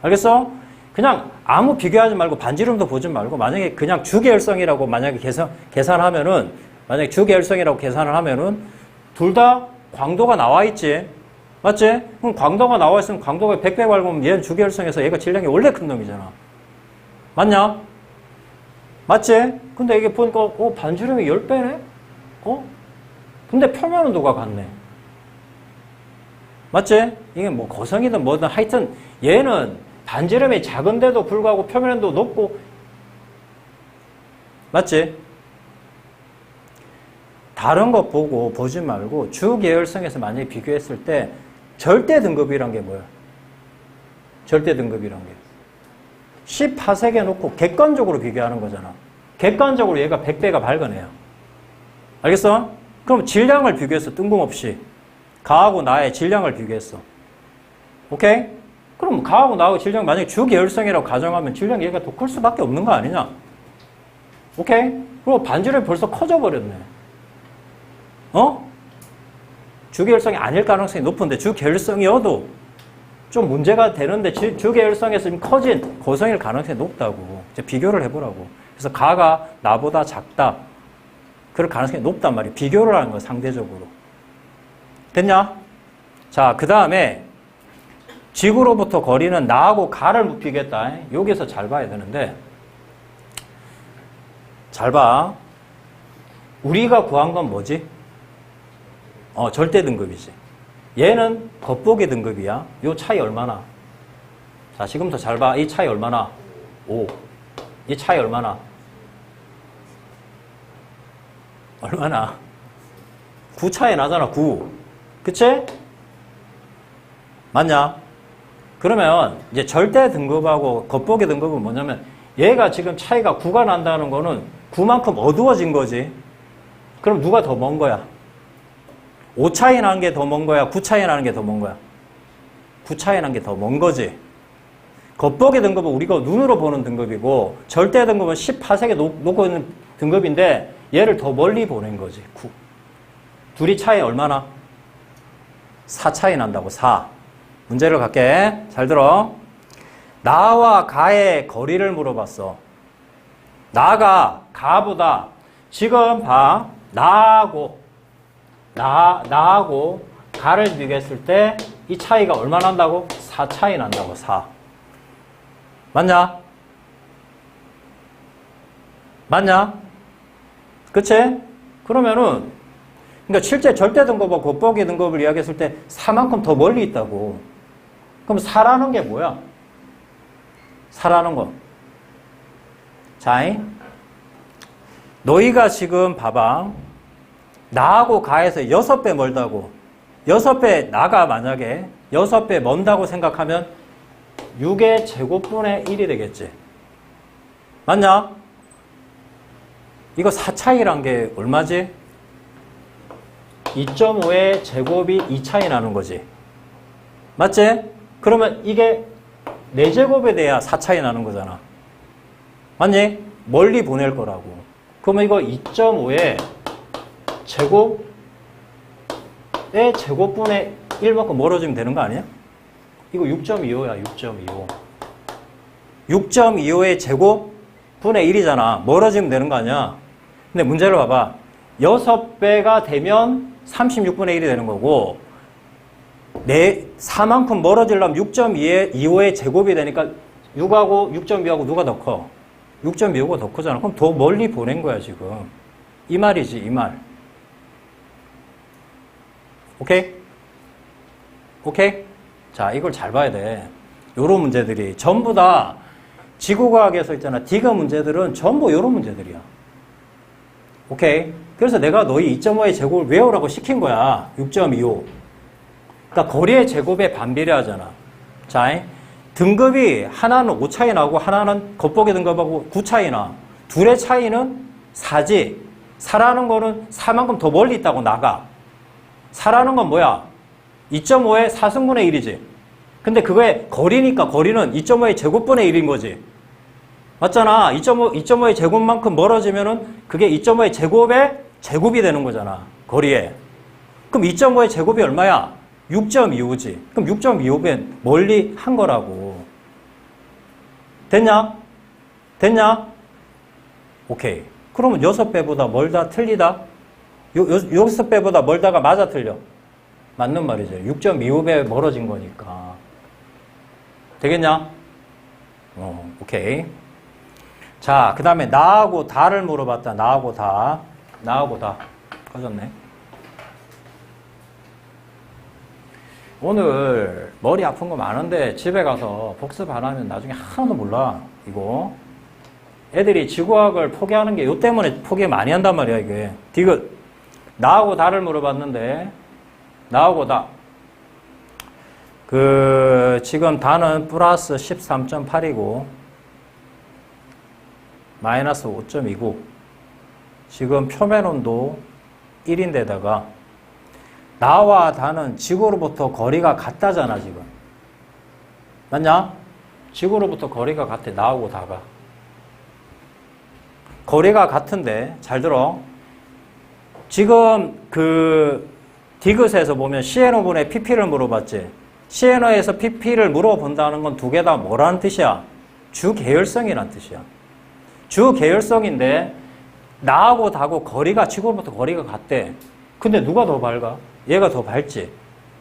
알겠어? 그냥 아무 비교하지 말고 반지름도 보지 말고 만약에 그냥 주계열성이라고 만약에 계산하면은 만약에 주계열성이라고 계산을 하면은 둘 다 광도가 나와 있지. 맞지? 그럼 광도가 나와 있으면 광도가 100배 밝으면 얘는 주계열성에서 얘가 질량이 원래 큰 놈이잖아. 맞냐? 맞지? 근데 이게 보니까 반지름이 10배네? 근데 표면 온도가 같네. 맞지? 이게 뭐 거성이든 뭐든 하여튼 얘는 반지름이 작은데도 불구하고 표면 온도 높고 맞지? 다른 거 보지 말고 주계열성에서 만약에 비교했을 때 절대 등급이란 게 뭐야? 절대 등급이란 게 10파섹에 놓고 객관적으로 비교하는 거잖아. 객관적으로 얘가 100배가 밝은 애야. 알겠어? 그럼 질량을 비교했어. 뜬금없이. 가하고 나의 질량을 비교했어. 오케이? 그럼 가하고 나하고 질량 만약에 주계열성이라고 가정하면 질량 얘가 더 클 수밖에 없는 거 아니냐? 오케이? 그리고 반지름이 벌써 커져 버렸네. 주계열성이 아닐 가능성이 높은데 주계열성이어도 좀 문제가 되는데 주계열성에서 좀 커진 고성일 가능성이 높다고. 이제 비교를 해보라고. 그래서 가가 나보다 작다. 그럴 가능성이 높단 말이에요. 비교를 하는 거 상대적으로. 됐냐? 자, 그 다음에 지구로부터 거리는 나하고 가를 묻히겠다. 여기서 잘 봐야 되는데 잘 봐. 우리가 구한 건 뭐지? 절대 등급이지. 얘는 겉보기 등급이야. 요 차이 얼마나? 자, 지금부터 잘 봐. 이 차이 얼마나? 5. 이 차이 얼마나? 얼마나? 9 차이 나잖아, 9. 그치? 맞냐? 그러면 이제 절대 등급하고 겉보기 등급은 뭐냐면 얘가 지금 차이가 9가 난다는 거는 9만큼 어두워진 거지. 그럼 누가 더 먼 거야? 5 차이 나는 게 더 먼 거야? 9 차이 나는 게 더 먼 거야? 9 차이 나는 게 더 먼 거지. 겉보기 등급은 우리가 눈으로 보는 등급이고 절대 등급은 10파색에 놓고 있는 등급인데 얘를 더 멀리 보낸 거지. 9. 둘이 차이 얼마나? 4 차이 난다고. 4. 문제를 갈게. 잘 들어. 나와 가의 거리를 물어봤어. 나가 가보다 지금 봐. 나하고 가를 비교했을 때 이 차이가 얼마 난다고? 4 차이 난다고. 4. 맞냐? 맞냐? 그치? 그러면은 그러니까 실제 절대 등급과 겉보기 등급을 이야기했을 때 4만큼 더 멀리 있다고. 그럼 4라는 게 뭐야? 4라는 거. 자, 너희가 지금 봐봐. 나하고 가에서 6배 멀다고. 6배, 나가 만약에 6배 먼다고 생각하면 6의 제곱분의 1이 되겠지. 맞냐? 이거 4 차이란 게 얼마지? 2.5의 제곱이 2 차이 나는 거지. 맞지? 그러면 이게 4제곱에 돼야 4 차이 나는 거잖아. 맞니? 멀리 보낼 거라고. 그러면 이거 2.5의 제곱의 제곱분의 1만큼 멀어지면 되는 거 아니야? 이거 6.25야. 6.25. 6.25의 제곱분의 1이잖아. 멀어지면 되는 거 아니야? 근데 문제를 봐봐. 6배가 되면 36분의 1이 되는 거고 4만큼 멀어지려면 6.25의 제곱이 되니까 6하고 6.2하고 누가 더 커? 6.25가 더 크잖아. 그럼 더 멀리 보낸 거야 지금. 이 말이지 이 말. 오케이? 오케이? 자, 이걸 잘 봐야 돼. 요런 문제들이 전부 다 지구과학에서 있잖아. D가 문제들은 전부 요런 문제들이야. 오케이? 그래서 내가 너희 2.5의 제곱을 외우라고 시킨 거야. 6.25. 그러니까 거리의 제곱에 반비례하잖아. 자, 등급이 하나는 5 차이 나고 하나는 겉보기 등급하고 9 차이 나. 둘의 차이는 4지. 4라는 거는 4만큼 더 멀리 있다고 나가. 4라는 건 뭐야? 2.5의 4승분의 1이지. 근데 그거의 거리니까 거리는 2.5의 제곱분의 1인 거지. 맞잖아. 2.5의 제곱만큼 멀어지면은 그게 2.5의 제곱의 제곱이 되는 거잖아. 거리에. 그럼 2.5의 제곱이 얼마야? 6.25지. 그럼 6.25배 멀리 한 거라고. 됐냐? 됐냐? 오케이. 그러면 6배보다 멀다 틀리다? 6배보다 멀다가 맞아 틀려? 맞는 말이죠. 6.25배 멀어진 거니까. 되겠냐? 오케이. 자, 그 다음에 나하고 다를 물어봤다. 나하고 다. 나하고 다. 꺼졌네. 오늘 머리 아픈 거 많은데 집에 가서 복습 안 하면 나중에 하나도 몰라. 이거. 애들이 지구학을 포기하는 게 요 때문에 포기 많이 한단 말이야, 이게. 디귿. 나하고 다를 물어봤는데, 나하고 다. 지금 다는 플러스 13.8이고, 마이너스 5.29. 지금 표면 온도 1인데다가, 나와 다는 지구로부터 거리가 같다잖아, 지금. 맞냐? 지구로부터 거리가 같아. 나하고 다가. 거리가 같은데 잘 들어. 지금 그 디귿에서 보면 CNO분의 PP를 물어봤지. CNO에서 PP를 물어본다는 건 두 개 다 뭐라는 뜻이야? 주계열성이란 뜻이야. 주계열성인데 나하고 다고 거리가 지구로부터 거리가 같대. 근데 누가 더 밝아? 얘가 더 밝지.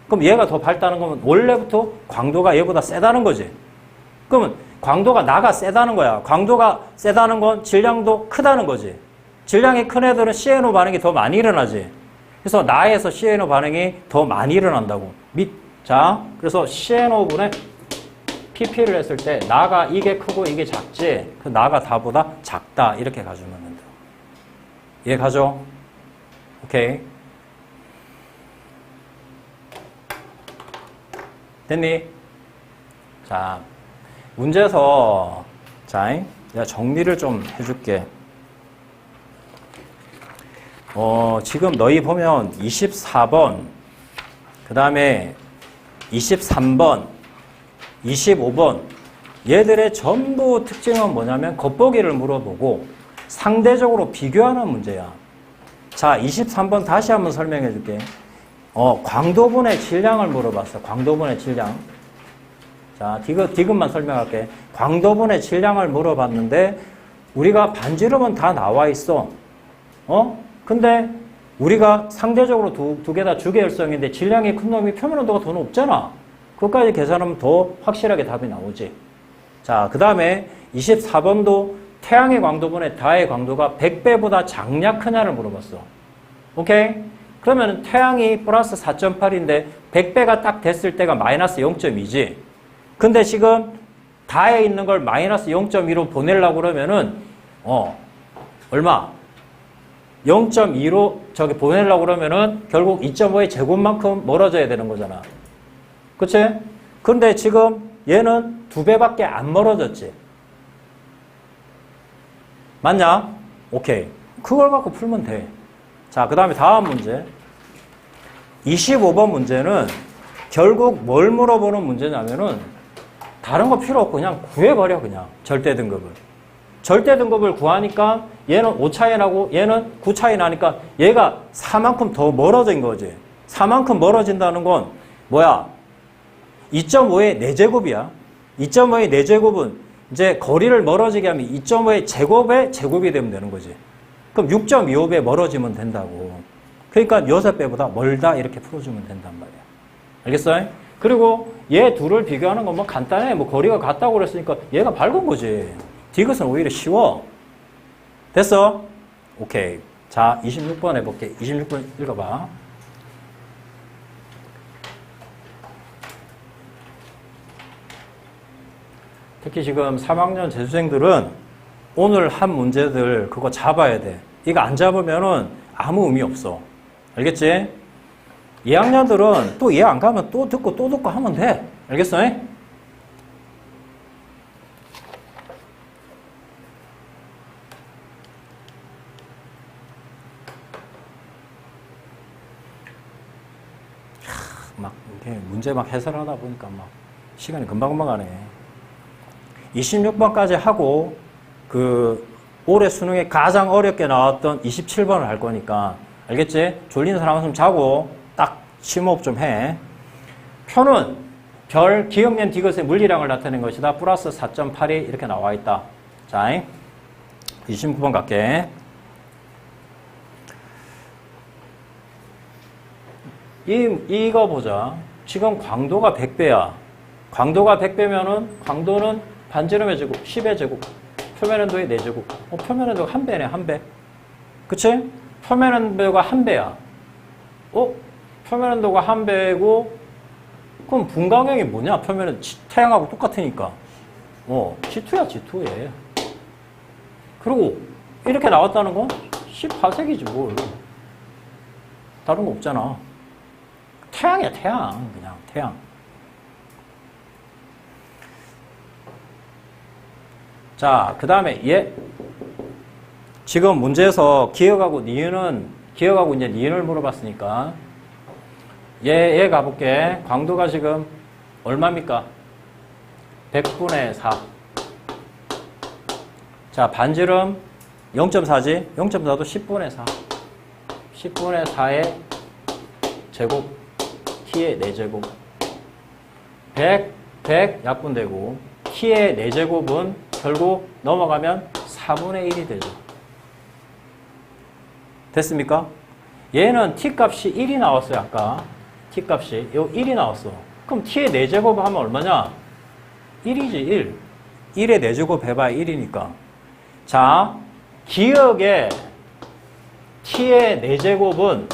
그럼 얘가 더 밝다는 거면 원래부터 광도가 얘보다 세다는 거지. 그러면 광도가 나가 세다는 거야. 광도가 세다는 건 질량도 크다는 거지. 질량이 큰 애들은 CNO 반응이 더 많이 일어나지. 그래서 나에서 CNO 반응이 더 많이 일어난다고. 자, 그래서 CNO분의 PP를 했을 때 나가 이게 크고 이게 작지. 그 나가 다보다 작다. 이렇게 가주면 된다. 이해 가죠? 오케이. 됐니? 자, 문제에서 자, 내가 정리를 좀 해줄게. 지금 너희 보면 24번, 그 다음에 23번, 25번 얘들의 전부 특징은 뭐냐면 겉보기를 물어보고 상대적으로 비교하는 문제야. 자, 23번 다시 한번 설명해 줄게. 광도분의 질량을 물어봤어. 광도분의 질량. 자, 디귿만 설명할게. 광도분의 질량을 물어봤는데 우리가 반지름은 다 나와 있어. 근데 우리가 상대적으로 두 개 다 주계열성인데 질량이 큰 놈이 표면 온도가 더 높잖아. 그것까지 계산하면 더 확실하게 답이 나오지. 자, 그 다음에 24번도 태양의 광도분의 다의 광도가 100배보다 작냐 크냐를 물어봤어. 오케이? 그러면 태양이 플러스 4.8인데 100배가 딱 됐을 때가 마이너스 0.2지. 근데 지금 다에 있는 걸 마이너스 0.2로 보내려고 그러면은 얼마? 0.2로 저기 보내려고 그러면은 결국 2.5의 제곱만큼 멀어져야 되는 거잖아. 그치? 근데 지금 얘는 2배밖에 안 멀어졌지. 맞냐? 오케이. 그걸 갖고 풀면 돼. 자, 그 다음에 다음 문제. 25번 문제는 결국 뭘 물어보는 문제냐면은 다른 거 필요 없고 그냥 구해버려, 그냥. 절대 등급을. 절대 등급을 구하니까 얘는 5 차이 나고 얘는 9 차이 나니까 얘가 4만큼 더 멀어진 거지. 4만큼 멀어진다는 건 뭐야? 2.5의 4제곱이야. 2.5의 4제곱은 이제 거리를 멀어지게 하면 2.5의 제곱의 제곱이 되면 되는 거지. 그럼 6.25배 멀어지면 된다고. 그러니까 6배보다 멀다 이렇게 풀어주면 된단 말이야. 알겠어요? 그리고 얘 둘을 비교하는 건 뭐 간단해. 뭐 거리가 같다고 그랬으니까 얘가 밝은 거지. 디귿은 오히려 쉬워. 됐어? 오케이. 자, 26번 해볼게. 26번 읽어봐. 특히 지금 3학년 재수생들은 오늘 한 문제들 그거 잡아야 돼. 이거 안 잡으면은 아무 의미 없어. 알겠지? 2학년들은 또 이해 안 가면 또 듣고 하면 돼. 알겠어? 막 이렇게 문제 막 해설하다 보니까 막 시간이 금방금방 가네. 26번까지 하고 그 올해 수능에 가장 어렵게 나왔던 27번을 할 거니까 알겠지? 졸리는 사람은 좀 자고 딱 심호흡 좀 해. 표는 별 기억년 디귿의 물리량을 나타낸 것이다. 플러스 4.8이 이렇게 나와 있다. 자, 29번 갈게. 이거 보자. 지금 광도가 100배야. 광도가 100배면은 광도는 반지름의 제곱, 10의 제곱, 표면 온도의 4제곱. 표면 온도가 1배네, 1배. 그치? 표면 온도가 1배야. 표면 온도가 1배고, 그럼 분광형이 뭐냐? 표면은 태양하고 똑같으니까. G2야, G2 얘. 그리고 이렇게 나왔다는 건 18색이지 뭘. 다른 거 없잖아. 태양이야, 태양. 그냥 태양. 자, 그 다음에 얘 지금 문제에서 기억하고 이제 니은을 물어봤으니까 얘 가볼게. 광도가 지금 얼마입니까? 100분의 4. 자, 반지름 0.4지? 0.4도 10분의 4. 10분의 4의 제곱, t의 4제곱. 100 약분되고, t의 4제곱은 결국 넘어가면 4분의 1이 되죠. 됐습니까? 얘는 t 값이 1이 나왔어요, 아까. t 값이. 요 1이 나왔어. 그럼 t의 4제곱 하면 얼마냐? 1이지, 1. 1의 4제곱 해봐야 1이니까. 자, 기억에 t의 4제곱은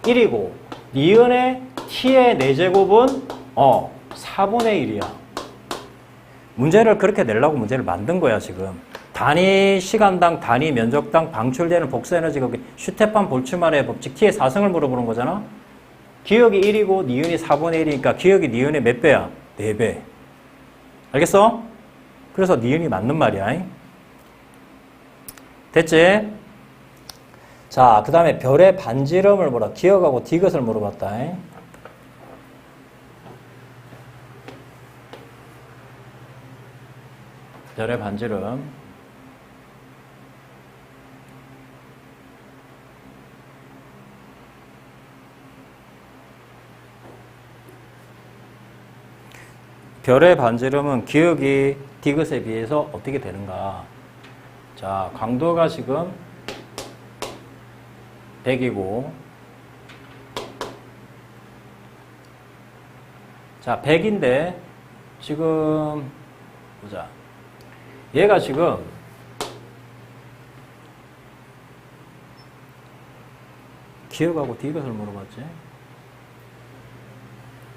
1이고, 니은의 t의 4제곱은 4분의 1이야. 문제를 그렇게 내려고 문제를 만든 거야, 지금. 단위 시간당, 단위 면적당 방출되는 복수에너지가 슈테판 볼츠만의 법칙 t의 4승을 물어보는 거잖아. 기억이 1이고 니은이 4분의 1이니까 기억이 니은의 몇 배야? 4배. 알겠어? 그래서 니은이 맞는 말이야. 됐지? 자, 그 다음에 별의 반지름을 물어. 기억하고 디귿을 물어봤다. 별의 반지름. 별의 반지름은 기억이 디귿에 비해서 어떻게 되는가. 자, 광도가 지금 100이고, 자, 100인데, 지금, 보자. 얘가 지금, 기억하고 디귿을 물어봤지?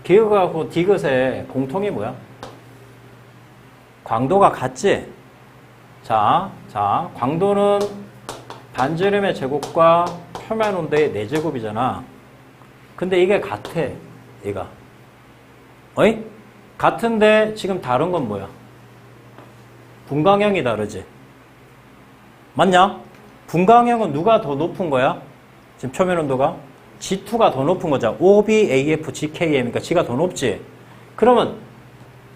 기억하고 디귿의 공통이 뭐야? 광도가 같지? 자, 광도는 반지름의 제곱과 표면 온도의 4제곱이잖아. 근데 이게 같아, 얘가. 어이? 같은데 지금 다른 건 뭐야? 분광형이 다르지? 맞냐? 분광형은 누가 더 높은 거야? 지금 표면 온도가? G2가 더 높은 거죠. OBAF, GKM이니까 G가 더 높지? 그러면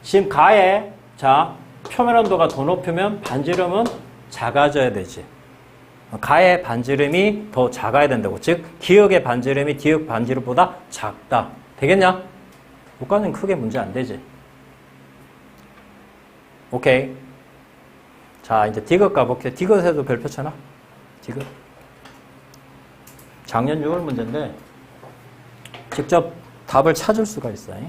지금 가에, 자, 표면 온도가 더 높으면 반지름은 작아져야 되지. 가의 반지름이 더 작아야 된다고. 즉, 기역의 반지름이 디귿 반지름보다 작다. 되겠냐? 여기까지는 크게 문제 안 되지. 오케이. 자, 이제 디귿 가볼게요. 디귿에도 별표 쳐놔. 디귿. 작년 6월 문제인데, 직접 답을 찾을 수가 있어요.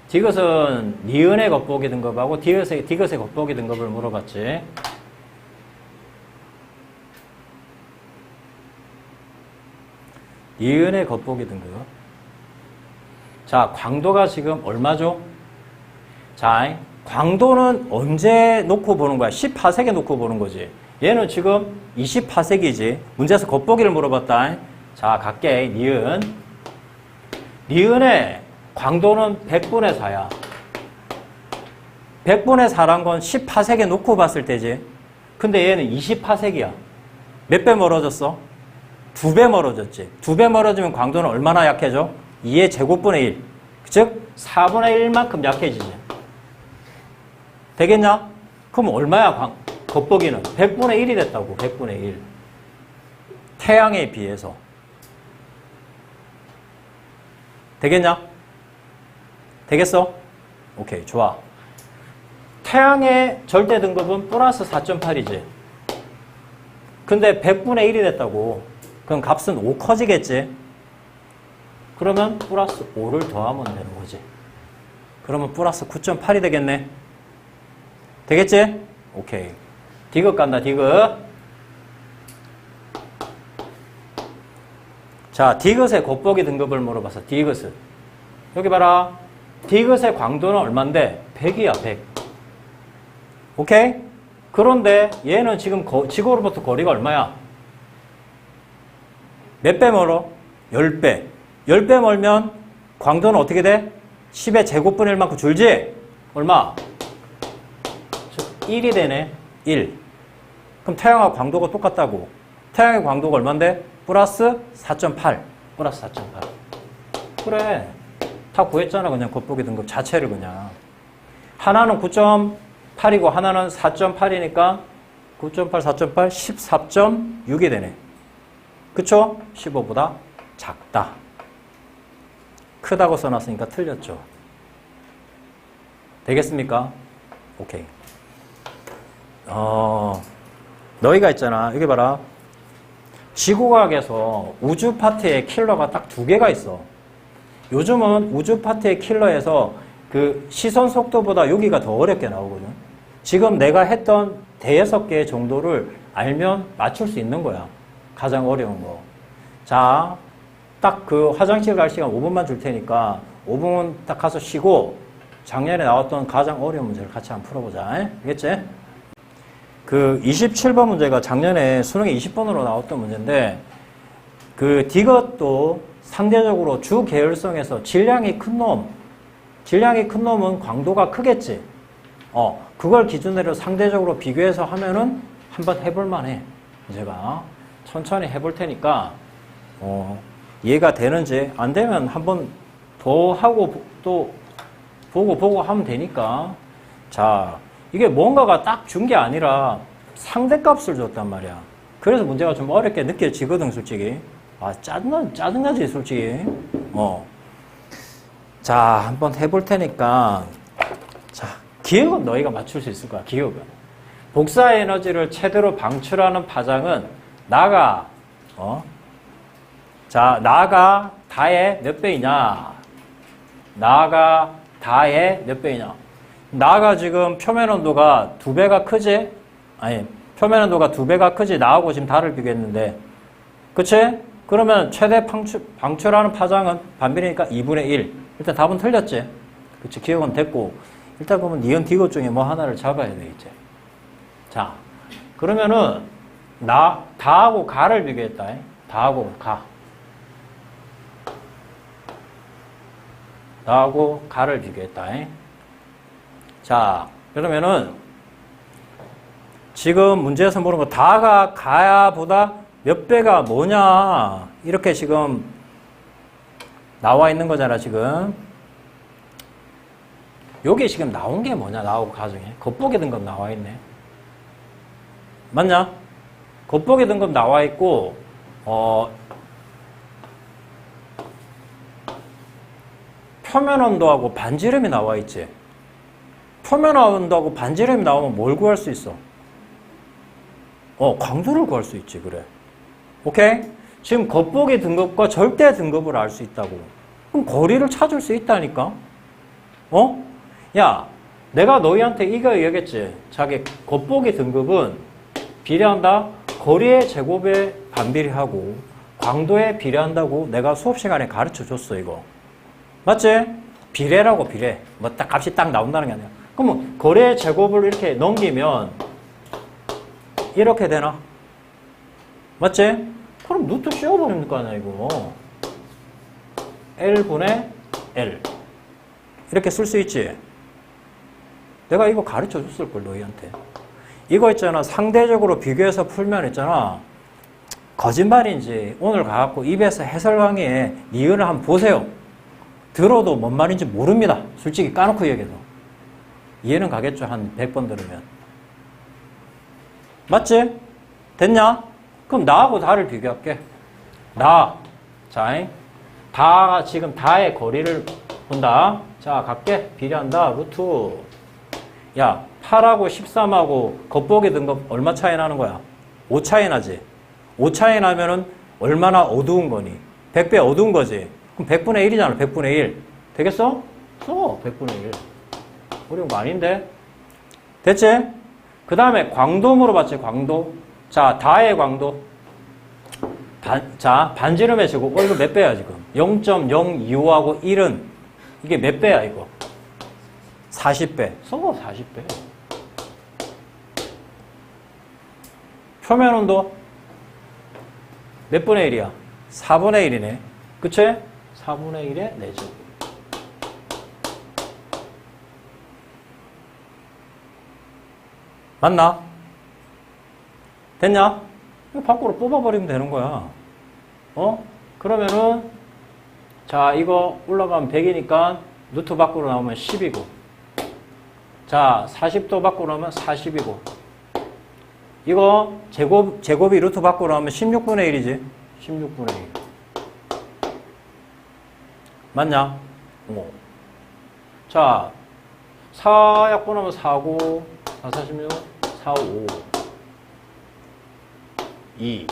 디귿은 니은의 겉보기 등급하고 디귿의 겉보기 등급을 물어봤지. 니은의 겉보기 등급. 자, 광도가 지금 얼마죠? 자, 광도는 언제 놓고 보는 거야? 10파섹에 놓고 보는 거지. 얘는 지금 20파섹이지. 문제에서 겉보기를 물어봤다. 자, 갈게. 니은. 니은의 광도는 100분의 4야. 100분의 4란 건 10파섹에 놓고 봤을 때지. 근데 얘는 20파섹이야. 몇 배 멀어졌어? 2배 멀어졌지. 2배 멀어지면 광도는 얼마나 약해져? 2의 제곱분의 1. 즉 4분의 1만큼 약해지지. 되겠냐? 그럼 얼마야? 겉보기는 100분의 1이 됐다고. 100분의 1. 태양에 비해서. 되겠냐? 되겠어? 오케이, 좋아. 태양의 절대 등급은 플러스 4.8이지. 근데 100분의 1이 됐다고. 그럼 값은 5 커지겠지? 그러면 플러스 5를 더하면 되는 거지. 그러면 플러스 9.8이 되겠네. 되겠지? 오케이. 디귿 간다, 디귿. 자, 디귿의 겉보기 등급을 물어봤어. 디귿은. 여기 봐라. 디귿의 광도는 얼만데? 100이야, 100. 오케이? 그런데 얘는 지금 지구로부터 거리가 얼마야? 몇 배 멀어? 10배. 10배 멀면 광도는 어떻게 돼? 10의 제곱분의 1만큼 줄지? 얼마? 1이 되네. 1. 그럼 태양과 광도가 똑같다고. 태양의 광도가 얼만데? 플러스 4.8. 플러스 4.8. 그래. 다 구했잖아. 그냥 겉보기 등급 자체를 그냥. 하나는 9.8이고 하나는 4.8이니까 9.8, 4.8, 14.6이 되네. 그쵸? 15보다 작다. 크다고 써놨으니까 틀렸죠. 되겠습니까? 오케이. 너희가 있잖아. 여기 봐라. 지구과학에서 우주 파트의 킬러가 딱 2개가 있어. 요즘은 우주 파트의 킬러에서 그 시선 속도보다 여기가 더 어렵게 나오거든. 지금 내가 했던 5-6개 정도를 알면 맞출 수 있는 거야. 가장 어려운 거. 자, 딱 그 화장실 갈 시간 5분만 줄 테니까 5분 딱 가서 쉬고 작년에 나왔던 가장 어려운 문제를 같이 한번 풀어보자. 알겠지? 그 27번 문제가 작년에 수능에 20번으로 나왔던 문제인데 그 디귿도 상대적으로 주 계열성에서 질량이 큰 놈은 광도가 크겠지. 그걸 기준으로 상대적으로 비교해서 하면은 한번 해볼 만해. 제가 천천히 해볼 테니까 이해가 되는지 안 되면 한번 더 하고 또 보고 하면 되니까. 자, 이게 뭔가가 딱 준 게 아니라 상대값을 줬단 말이야. 그래서 문제가 좀 어렵게 느껴지거든, 솔직히. 짜증나지, 솔직히. 자, 한번 해볼 테니까. 자, 기억은 너희가 맞출 수 있을 거야, 기억은. 복사 에너지를 최대로 방출하는 파장은 나가 다의 몇 배이냐? 나가 다의 몇 배이냐? 나가 지금 표면 온도가 2배가 크지? 아니, 표면 온도가 2배가 크지? 나하고 지금 다를 비교했는데. 그치? 그러면 최대 방출하는 파장은 반비례니까 2분의 1. 일단 답은 틀렸지? 그치? 기억은 됐고. 일단 그러면 니은 디귿 중에 뭐 하나를 잡아야 되겠지. 자, 그러면은 다하고 가를 비교했다. 다하고 가. 나하고 가를 비교했다. 자, 그러면은 지금 문제에서 물은 거 다가 가야보다 몇 배가 뭐냐 이렇게 지금 나와 있는 거잖아. 지금 여기 지금 나온 게 뭐냐? 나하고 가 중에 겉보기 등급 나와 있네. 맞냐? 겉보기 등급 나와 있고 표면 온도하고 반지름이 나와 있지. 표면 온도하고 반지름이 나오면 뭘 구할 수 있어? 광도를 구할 수 있지. 그래. 오케이? 지금 겉보기 등급과 절대 등급을 알 수 있다고. 그럼 거리를 찾을 수 있다니까? 야, 내가 너희한테 이거 얘기했지. 자기 겉보기 등급은 비례한다? 거리의 제곱에 반비례하고 광도에 비례한다고 내가 수업 시간에 가르쳐 줬어, 이거. 맞지? 비례라고, 비례. 뭐 딱 값이 딱 나온다는 게 아니야. 그러면 거리의 제곱을 이렇게 넘기면 이렇게 되나? 맞지? 그럼 루트 씌워버리는 거 아니야, 이거. L분의 L. 이렇게 쓸 수 있지? 내가 이거 가르쳐 줬을걸, 너희한테. 이거 있잖아. 상대적으로 비교해서 풀면 있잖아. 거짓말인지 오늘 가갖고 입에서 해설 강의에 니은을 한번 보세요. 들어도 뭔 말인지 모릅니다. 솔직히 까놓고 얘기해도. 이해는 가겠죠. 한 100번 들으면. 맞지? 됐냐? 그럼 나하고 다를 비교할게. 자, 다, 지금 다의 거리를 본다. 자, 갈게. 비례한다. 루트. 야, 8하고 13하고 겉보기 등급 얼마 차이 나는 거야? 5 차이 나지? 5 차이 나면은 얼마나 어두운 거니? 100배 어두운 거지? 그럼 100분의 1이잖아. 100분의 1. 되겠어? 써. 100분의 1. 어려운 거 아닌데? 됐지? 그 다음에 광도 물어봤지, 광도. 자, 다의 광도. 반지름의 제곱. 이거 몇 배야, 지금? 0.025하고 1은 이게 몇 배야, 이거? 40배. 써봐, 40배. 표면 온도 몇 분의 1이야? 4분의 1이네. 그치? 4분의 1의 4제곱. 맞나? 됐냐? 이거 밖으로 뽑아버리면 되는 거야. 그러면은, 자, 이거 올라가면 100이니까 루트 밖으로 나오면 10이고. 자, 40도 바꾸려면 40이고. 이거 제곱이 루트 바꾸려면 16분의 1이지. 16분의 1. 맞냐? 자, 4 약분하면 4고, 4, 46, 4, 5, 2.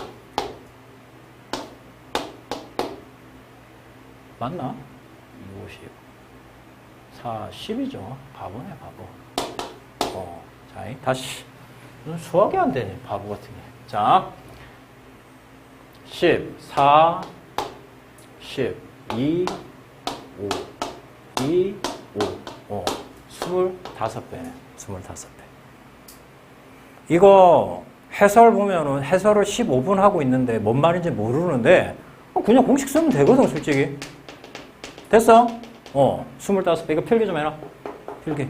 맞나? 250. 4, 10이죠. 바보네, 바보. 자, 다시. 수학이 안 되네, 바보 같은 게. 자, 10, 4, 10, 2, 5, 2, 5, 25배네. 25배. 이거 해설 보면은 해설을 15분 하고 있는데 뭔 말인지 모르는데 그냥 공식 쓰면 되거든, 솔직히. 됐어? 25배. 이거 필기 좀 해라. 필기.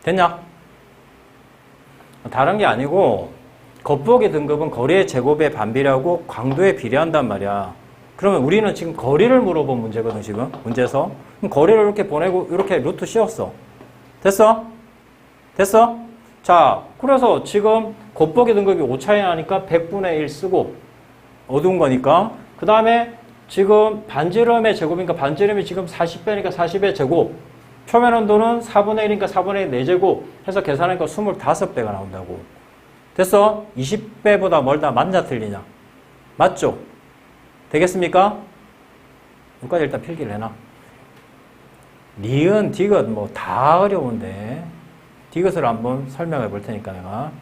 됐냐? 다른 게 아니고 겉보기 등급은 거리의 제곱에 반비례하고 광도에 비례한단 말이야. 그러면 우리는 지금 거리를 물어본 문제거든, 지금. 문제에서. 그럼 거리를 이렇게 보내고 이렇게 루트 씌웠어. 됐어? 됐어? 자, 그래서 지금 겉보기 등급이 5차이 나니까 100분의 1 쓰고 어두운 거니까. 그 다음에 지금 반지름의 제곱이니까 반지름이 지금 40배니까 40의 제곱. 표면 온도는 4분의 1이니까 4분의 1 4제곱 해서 계산하니까 25배가 나온다고. 됐어? 20배보다 멀다. 맞냐 틀리냐? 맞죠? 되겠습니까? 여기까지 일단 필기를 해놔. 니은, 디귿 뭐 다 어려운데 디귿을 한번 설명해 볼 테니까 내가.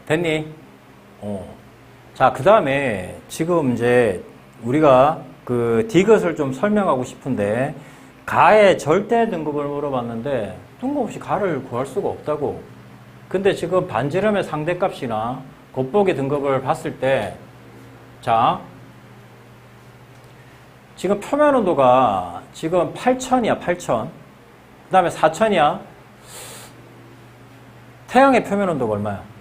됐니? 자, 그 다음에 지금 이제 우리가 그 디귿을 좀 설명하고 싶은데 가의 절대 등급을 물어봤는데 뜬금없이 가를 구할 수가 없다고. 근데 지금 반지름의 상대값이나 겉보기 등급을 봤을 때 자, 지금 표면 온도가 지금 8000이야, 8000. 그 다음에 4000이야. 태양의 표면 온도가 얼마야?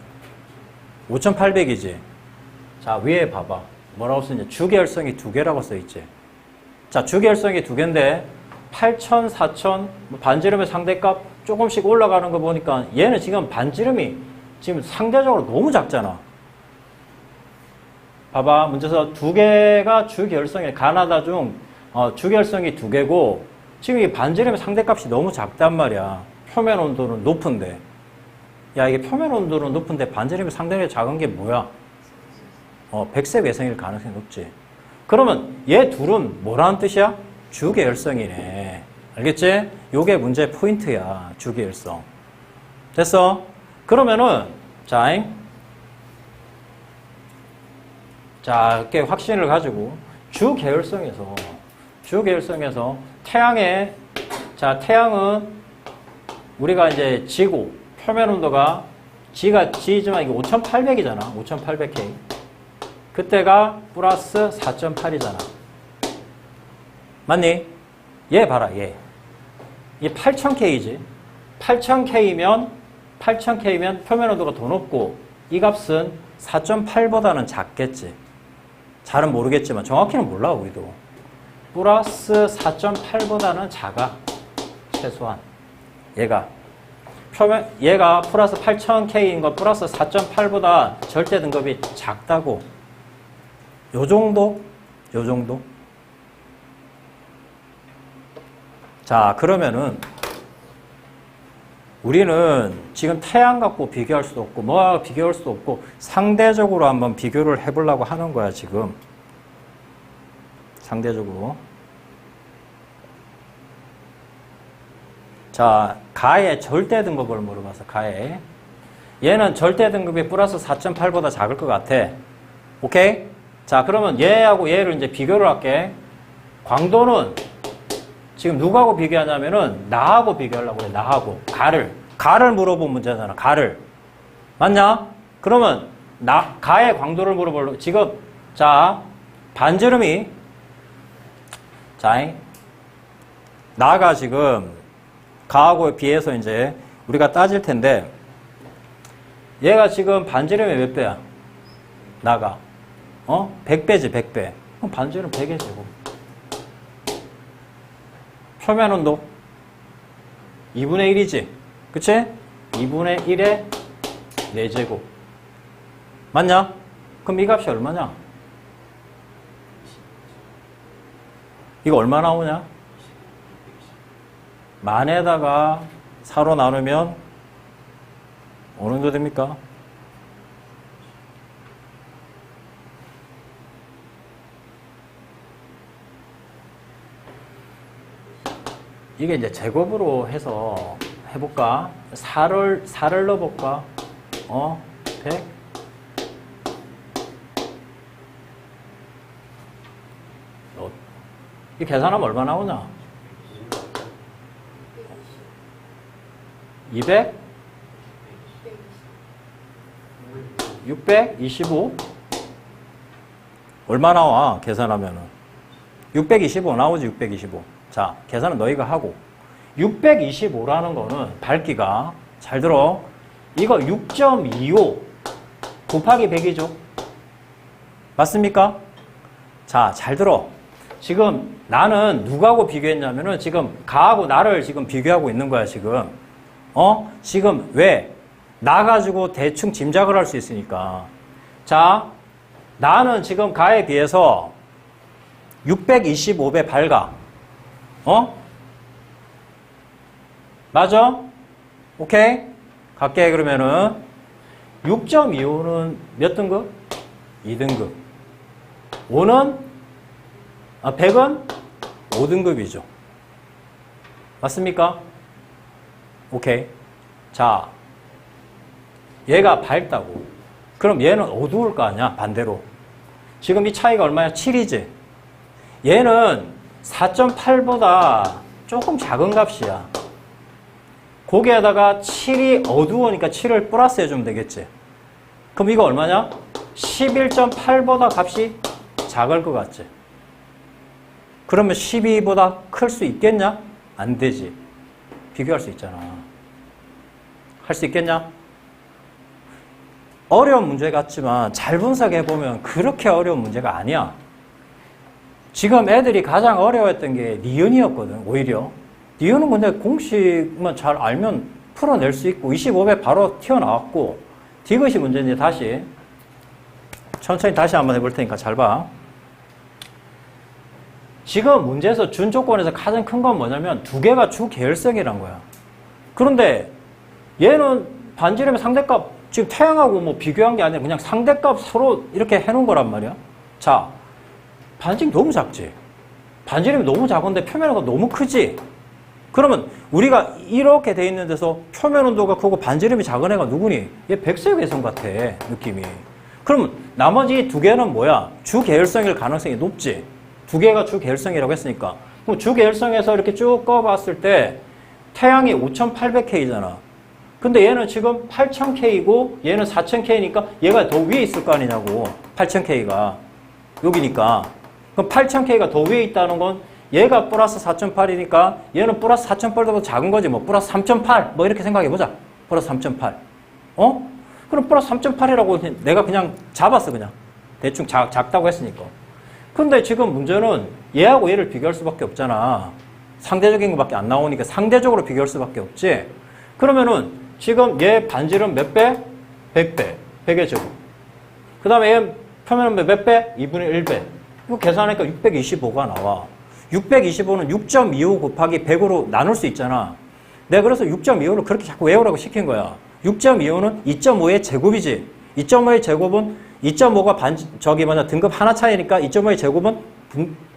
5800이지. 자, 위에 봐봐. 뭐라고 써있냐? 주계열성이 2개라고 써있지. 자, 주계열성이 2개인데 8000, 4000, 반지름의 상대값 조금씩 올라가는 거 보니까 얘는 지금 반지름이 지금 상대적으로 너무 작잖아. 봐봐. 문제에서 2개가 주계열성이 가나다 중 주계열성이 2개고 지금 이 반지름의 상대값이 너무 작단 말이야. 표면 온도는 높은데. 야, 이게 표면 온도는 높은데 반지름이 상당히 작은 게 뭐야? 백색 외성일 가능성이 높지. 그러면 얘 둘은 뭐라는 뜻이야? 주계열성이네. 알겠지? 요게 문제 포인트야. 주계열성. 됐어? 그러면은 자, 이렇게 확신을 가지고 주계열성에서 태양은 우리가 이제 지구 표면 온도가 G지만 이게 5800이잖아. 5800K. 그때가 플러스 4.8이잖아. 맞니? 얘 봐라, 얘. 이게 8000K지. 8000K면 표면 온도가 더 높고 이 값은 4.8보다는 작겠지. 잘은 모르겠지만 정확히는 몰라, 우리도. 플러스 4.8보다는 작아. 최소한. 얘가 플러스 8000K인 거 플러스 4.8보다 절대 등급이 작다고. 요 정도? 자, 그러면은 우리는 지금 태양 갖고 비교할 수도 없고 뭐하고 비교할 수도 없고 상대적으로 한번 비교를 해보려고 하는 거야, 지금. 상대적으로. 자, 가의 절대 등급을 물어봐서 가의. 얘는 절대 등급이 플러스 4.8보다 작을 것 같아. 오케이? 자, 그러면 얘하고 얘를 이제 비교를 할게. 광도는 지금 누구하고 비교하냐면은 나하고 비교하려고 그래. 나하고. 가를 물어본 문제잖아. 가를. 맞냐? 그러면 가의 광도를 물어보려고. 지금 자, 반지름이 자, 나가 지금 가하고 비해서 이제 우리가 따질 텐데 얘가 지금 반지름이 몇 배야? 나가. 100배지, 100배. 그럼 반지름 100의 제곱. 표면 온도 2분의 1이지. 그치? 2분의 1의 4제곱. 맞냐? 그럼 이 값이 얼마냐? 이거 얼마 나오냐? 만에다가 4로 나누면 어느 정도 됩니까? 이게 이제 제곱으로 해서 해볼까? 4를 넣어볼까? 100? 이 계산하면 얼마 나오냐? 200? 625? 얼마 나와? 계산하면은. 625 나오지, 625. 자, 계산은 너희가 하고. 625라는 거는 밝기가, 잘 들어. 이거 6.25 곱하기 100이죠. 맞습니까? 자, 잘 들어. 지금 나는 누구하고 비교했냐면은 지금 가하고 나를 지금 비교하고 있는 거야, 지금. 지금 왜? 나 가지고 대충 짐작을 할 수 있으니까. 자, 나는 지금 가에 비해서 625배 밝아. 맞아? 오케이? 갈게, 그러면은. 6.25는 몇 등급? 2등급. 5는? 100은? 5등급이죠. 맞습니까? 오케이. 자, 얘가 밝다고. 그럼 얘는 어두울 거 아니야, 반대로. 지금 이 차이가 얼마야? 7이지. 얘는 4.8보다 조금 작은 값이야. 거기에다가 7이 어두우니까 7을 플러스 해주면 되겠지. 그럼 이거 얼마냐? 11.8보다 값이 작을 것 같지. 그러면 12보다 클 수 있겠냐? 안 되지. 비교할 수 있잖아. 할 수 있겠냐? 어려운 문제 같지만 잘 분석해보면 그렇게 어려운 문제가 아니야. 지금 애들이 가장 어려워했던 게 니은이었거든, 오히려. 니은은 근데 공식만 잘 알면 풀어낼 수 있고 25배 바로 튀어나왔고 디귿이 문제인데 다시 천천히 다시 한번 해볼 테니까 잘 봐. 지금 문제에서 준 조건에서 가장 큰 건 뭐냐면 두 개가 주 계열성이란 거야. 그런데 얘는 반지름의 상대값 지금 태양하고 뭐 비교한 게 아니라 그냥 상대값 서로 이렇게 해놓은 거란 말이야. 자, 반지름이 너무 작지. 반지름이 너무 작은데 표면 온도가 너무 크지. 그러면 우리가 이렇게 돼 있는 데서 표면 온도가 크고 반지름이 작은 애가 누구니? 얘 백색외선 같아, 느낌이. 그러면 나머지 두 개는 뭐야? 주 계열성일 가능성이 높지. 두 개가 주 계열성이라고 했으니까. 그럼 주 계열성에서 이렇게 쭉 꺼봤을 때 태양이 5800K잖아. 근데 얘는 지금 8000K고 얘는 4000K니까 얘가 더 위에 있을 거 아니냐고. 8000K가. 여기니까. 그럼 8000K가 더 위에 있다는 건 얘가 플러스 4.8이니까 얘는 플러스 4.8보다 작은 거지. 뭐 플러스 3.8 뭐 이렇게 생각해보자. 플러스 3.8. 그럼 플러스 3.8이라고 내가 그냥 잡았어, 그냥. 대충 작다고 했으니까. 근데 지금 문제는 얘하고 얘를 비교할 수밖에 없잖아. 상대적인 것밖에 안 나오니까 상대적으로 비교할 수밖에 없지. 그러면은 지금 얘 반지름 몇 배? 100배. 100의 제곱. 그 다음에 얘 표면은 몇 배? 2분의 1배. 이거 계산하니까 625가 나와. 625는 6.25 곱하기 100으로 나눌 수 있잖아. 내가 그래서 6.25를 그렇게 자꾸 외우라고 시킨 거야. 6.25는 2.5의 제곱이지. 2.5의 제곱은 2.5가 등급 하나 차이니까 2.5의 제곱은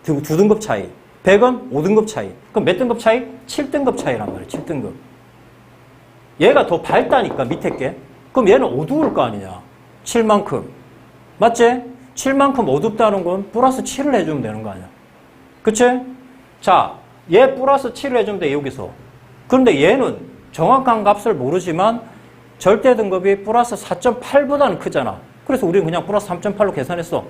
두 등급 차이. 100은 5등급 차이. 그럼 몇 등급 차이? 7등급 차이란 말이야. 7등급. 얘가 더 밝다니까, 밑에 게. 그럼 얘는 어두울 거 아니냐. 7만큼. 맞지? 7만큼 어둡다는 건 플러스 7을 해주면 되는 거 아니야. 그치? 자, 얘 플러스 7을 해주면 돼, 여기서. 그런데 얘는 정확한 값을 모르지만 절대 등급이 플러스 4.8보다는 크잖아. 그래서 우리는 그냥 플러스 3.8로 계산했어.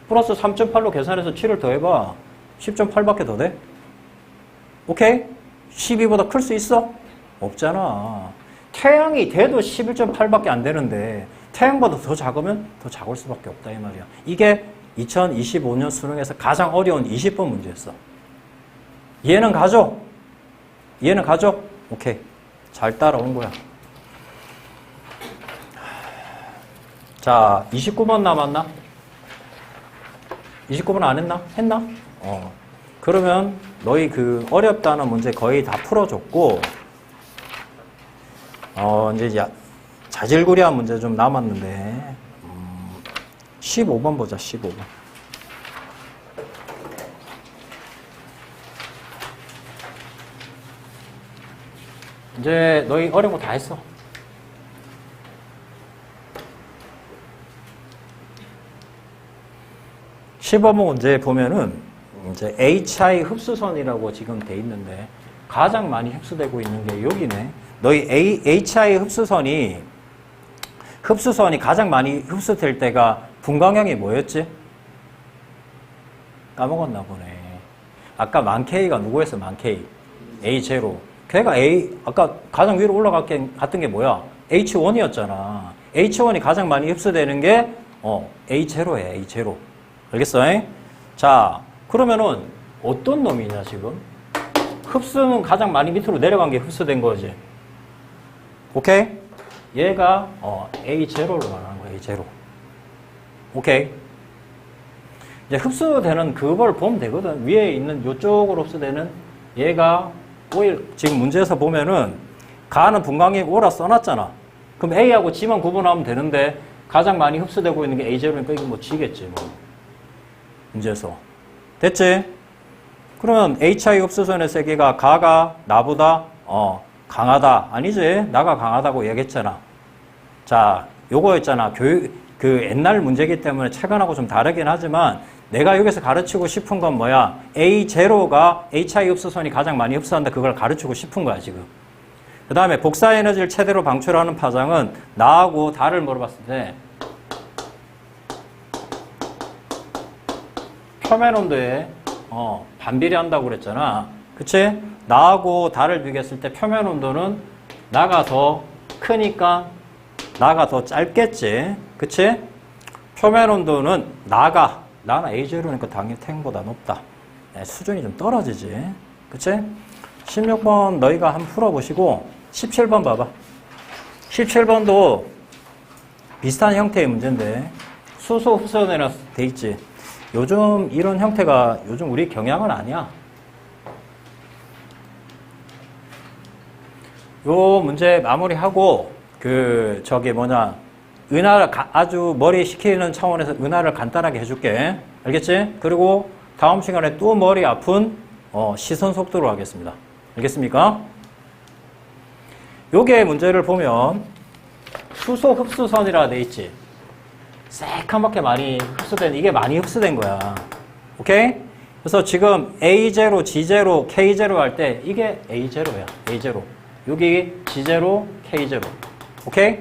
플러스 3.8로 계산해서 7을 더해봐. 10.8밖에 더 돼? 오케이? 12보다 클 수 있어? 없잖아. 태양이 돼도 11.8밖에 안 되는데 태양보다 더 작으면 더 작을 수밖에 없다 이 말이야. 이게 2025년 수능에서 가장 어려운 20번 문제였어. 얘는 가죠? 얘는 가죠? 오케이. 잘 따라온 거야. 자, 29번 남았나? 29번 안 했나? 했나? 그러면 너희 그 어렵다는 문제 거의 다 풀어줬고, 이제 자질구레한 문제 좀 남았는데, 15번 보자, 15번. 이제 너희 어려운 거 다 했어. 시범 문제 보면은 이제 HI 흡수선이라고 지금 돼 있는데 가장 많이 흡수되고 있는 게 여기네. 너희 HI 흡수선이 가장 많이 흡수될 때가 분광형이 뭐였지? 까먹었나 보네. 아까 만K가 누구였어? 만K. A0. 걔가 아까 가장 위로 올라갔던 게 뭐야? H1이었잖아. H1이 가장 많이 흡수되는 게 A0야, A0. 알겠어? 자, 그러면은 어떤 놈이냐, 지금? 흡수는 가장 많이 밑으로 내려간 게 흡수된 거지. 오케이? 얘가 A0로 말하는 거야, A0. 오케이? 이제 흡수되는 그걸 보면 되거든. 위에 있는 요쪽으로 흡수되는 얘가 오일, 지금 문제에서 보면은 가는 분광이 오라 써놨잖아. 그럼 A하고 G만 구분하면 되는데 가장 많이 흡수되고 있는 게 A0니까 이게 뭐 G겠지, 뭐. 문제에서. 됐지? 그러면 HI 흡수선의 세기가 가가 나보다 강하다. 아니지? 나가 강하다고 얘기했잖아. 자, 요거 있잖아. 그 옛날 문제이기 때문에 최근하고 좀 다르긴 하지만 내가 여기서 가르치고 싶은 건 뭐야? A0가 HI 흡수선이 가장 많이 흡수한다. 그걸 가르치고 싶은 거야, 지금. 그 다음에 복사 에너지를 최대로 방출하는 파장은 나하고 다를 물어봤을 때 표면 온도에 반비례한다고 그랬잖아. 그치? 나하고 달을 비교했을 때 표면 온도는 나가 더 크니까 나가 더 짧겠지. 그치? 표면 온도는 나는 A0니까 당연히 태양보다 높다. 네, 수준이 좀 떨어지지. 그치? 16번 너희가 한번 풀어보시고 17번 봐봐. 17번도 비슷한 형태의 문제인데 수소 흡수선이라 돼 있지. 요즘 이런 형태가 요즘 우리 경향은 아니야. 요 문제 마무리하고 은하를 아주 머리 식히는 차원에서 은하를 간단하게 해줄게. 알겠지? 그리고 다음 시간에 또 머리 아픈 시선 속도로 하겠습니다. 알겠습니까? 요게 문제를 보면 수소 흡수선이라 돼 있지. 새카맣게 많이 흡수된, 이게 많이 흡수된 거야. 오케이? 그래서 지금 A0, G0, K0 할 때 이게 A0야. A0. 여기 G0, K0. 오케이?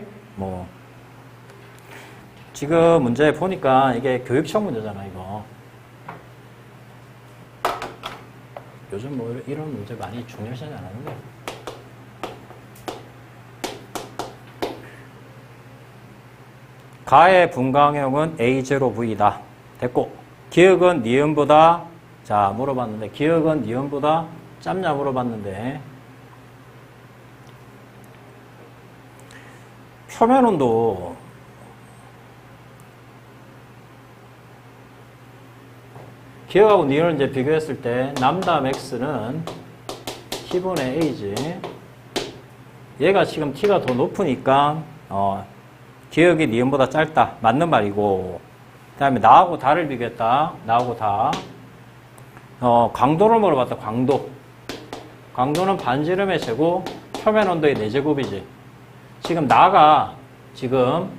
지금 문제 보니까 이게 교육청 문제잖아, 이거. 요즘 이런 문제 많이 중요시하지 않았는데. 가의 분광형은 A0V다. 됐고. 기억은 니은보다, 자, 물어봤는데, 기억은 니은보다 짧냐 물어봤는데, 표면 온도, 기억하고 니은을 이제 비교했을 때, 람다 맥스는 T분의 A지. 얘가 지금 T가 더 높으니까, 기억이 니은보다 짧다. 맞는 말이고. 그 다음에 나하고 달을 비교했다. 나하고 다. 광도를 물어봤다. 광도. 광도는 반지름의 제곱, 표면 온도의 4제곱이지. 지금 나가 지금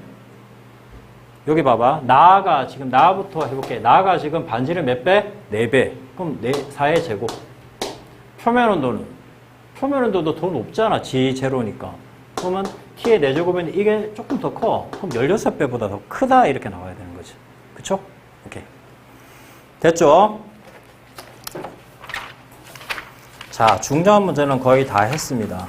여기 봐봐. 나가 지금 나부터 해볼게. 나가 지금 반지름 몇 배? 4배. 그럼 4의 제곱. 표면 온도는? 표면 온도도 더 높잖아. G0니까. 그러면 T의 4제곱이면 이게 조금 더 커. 그럼 16배보다 더 크다. 이렇게 나와야 되는 거지. 그쵸? 오케이. 됐죠? 자, 중요한 문제는 거의 다 했습니다.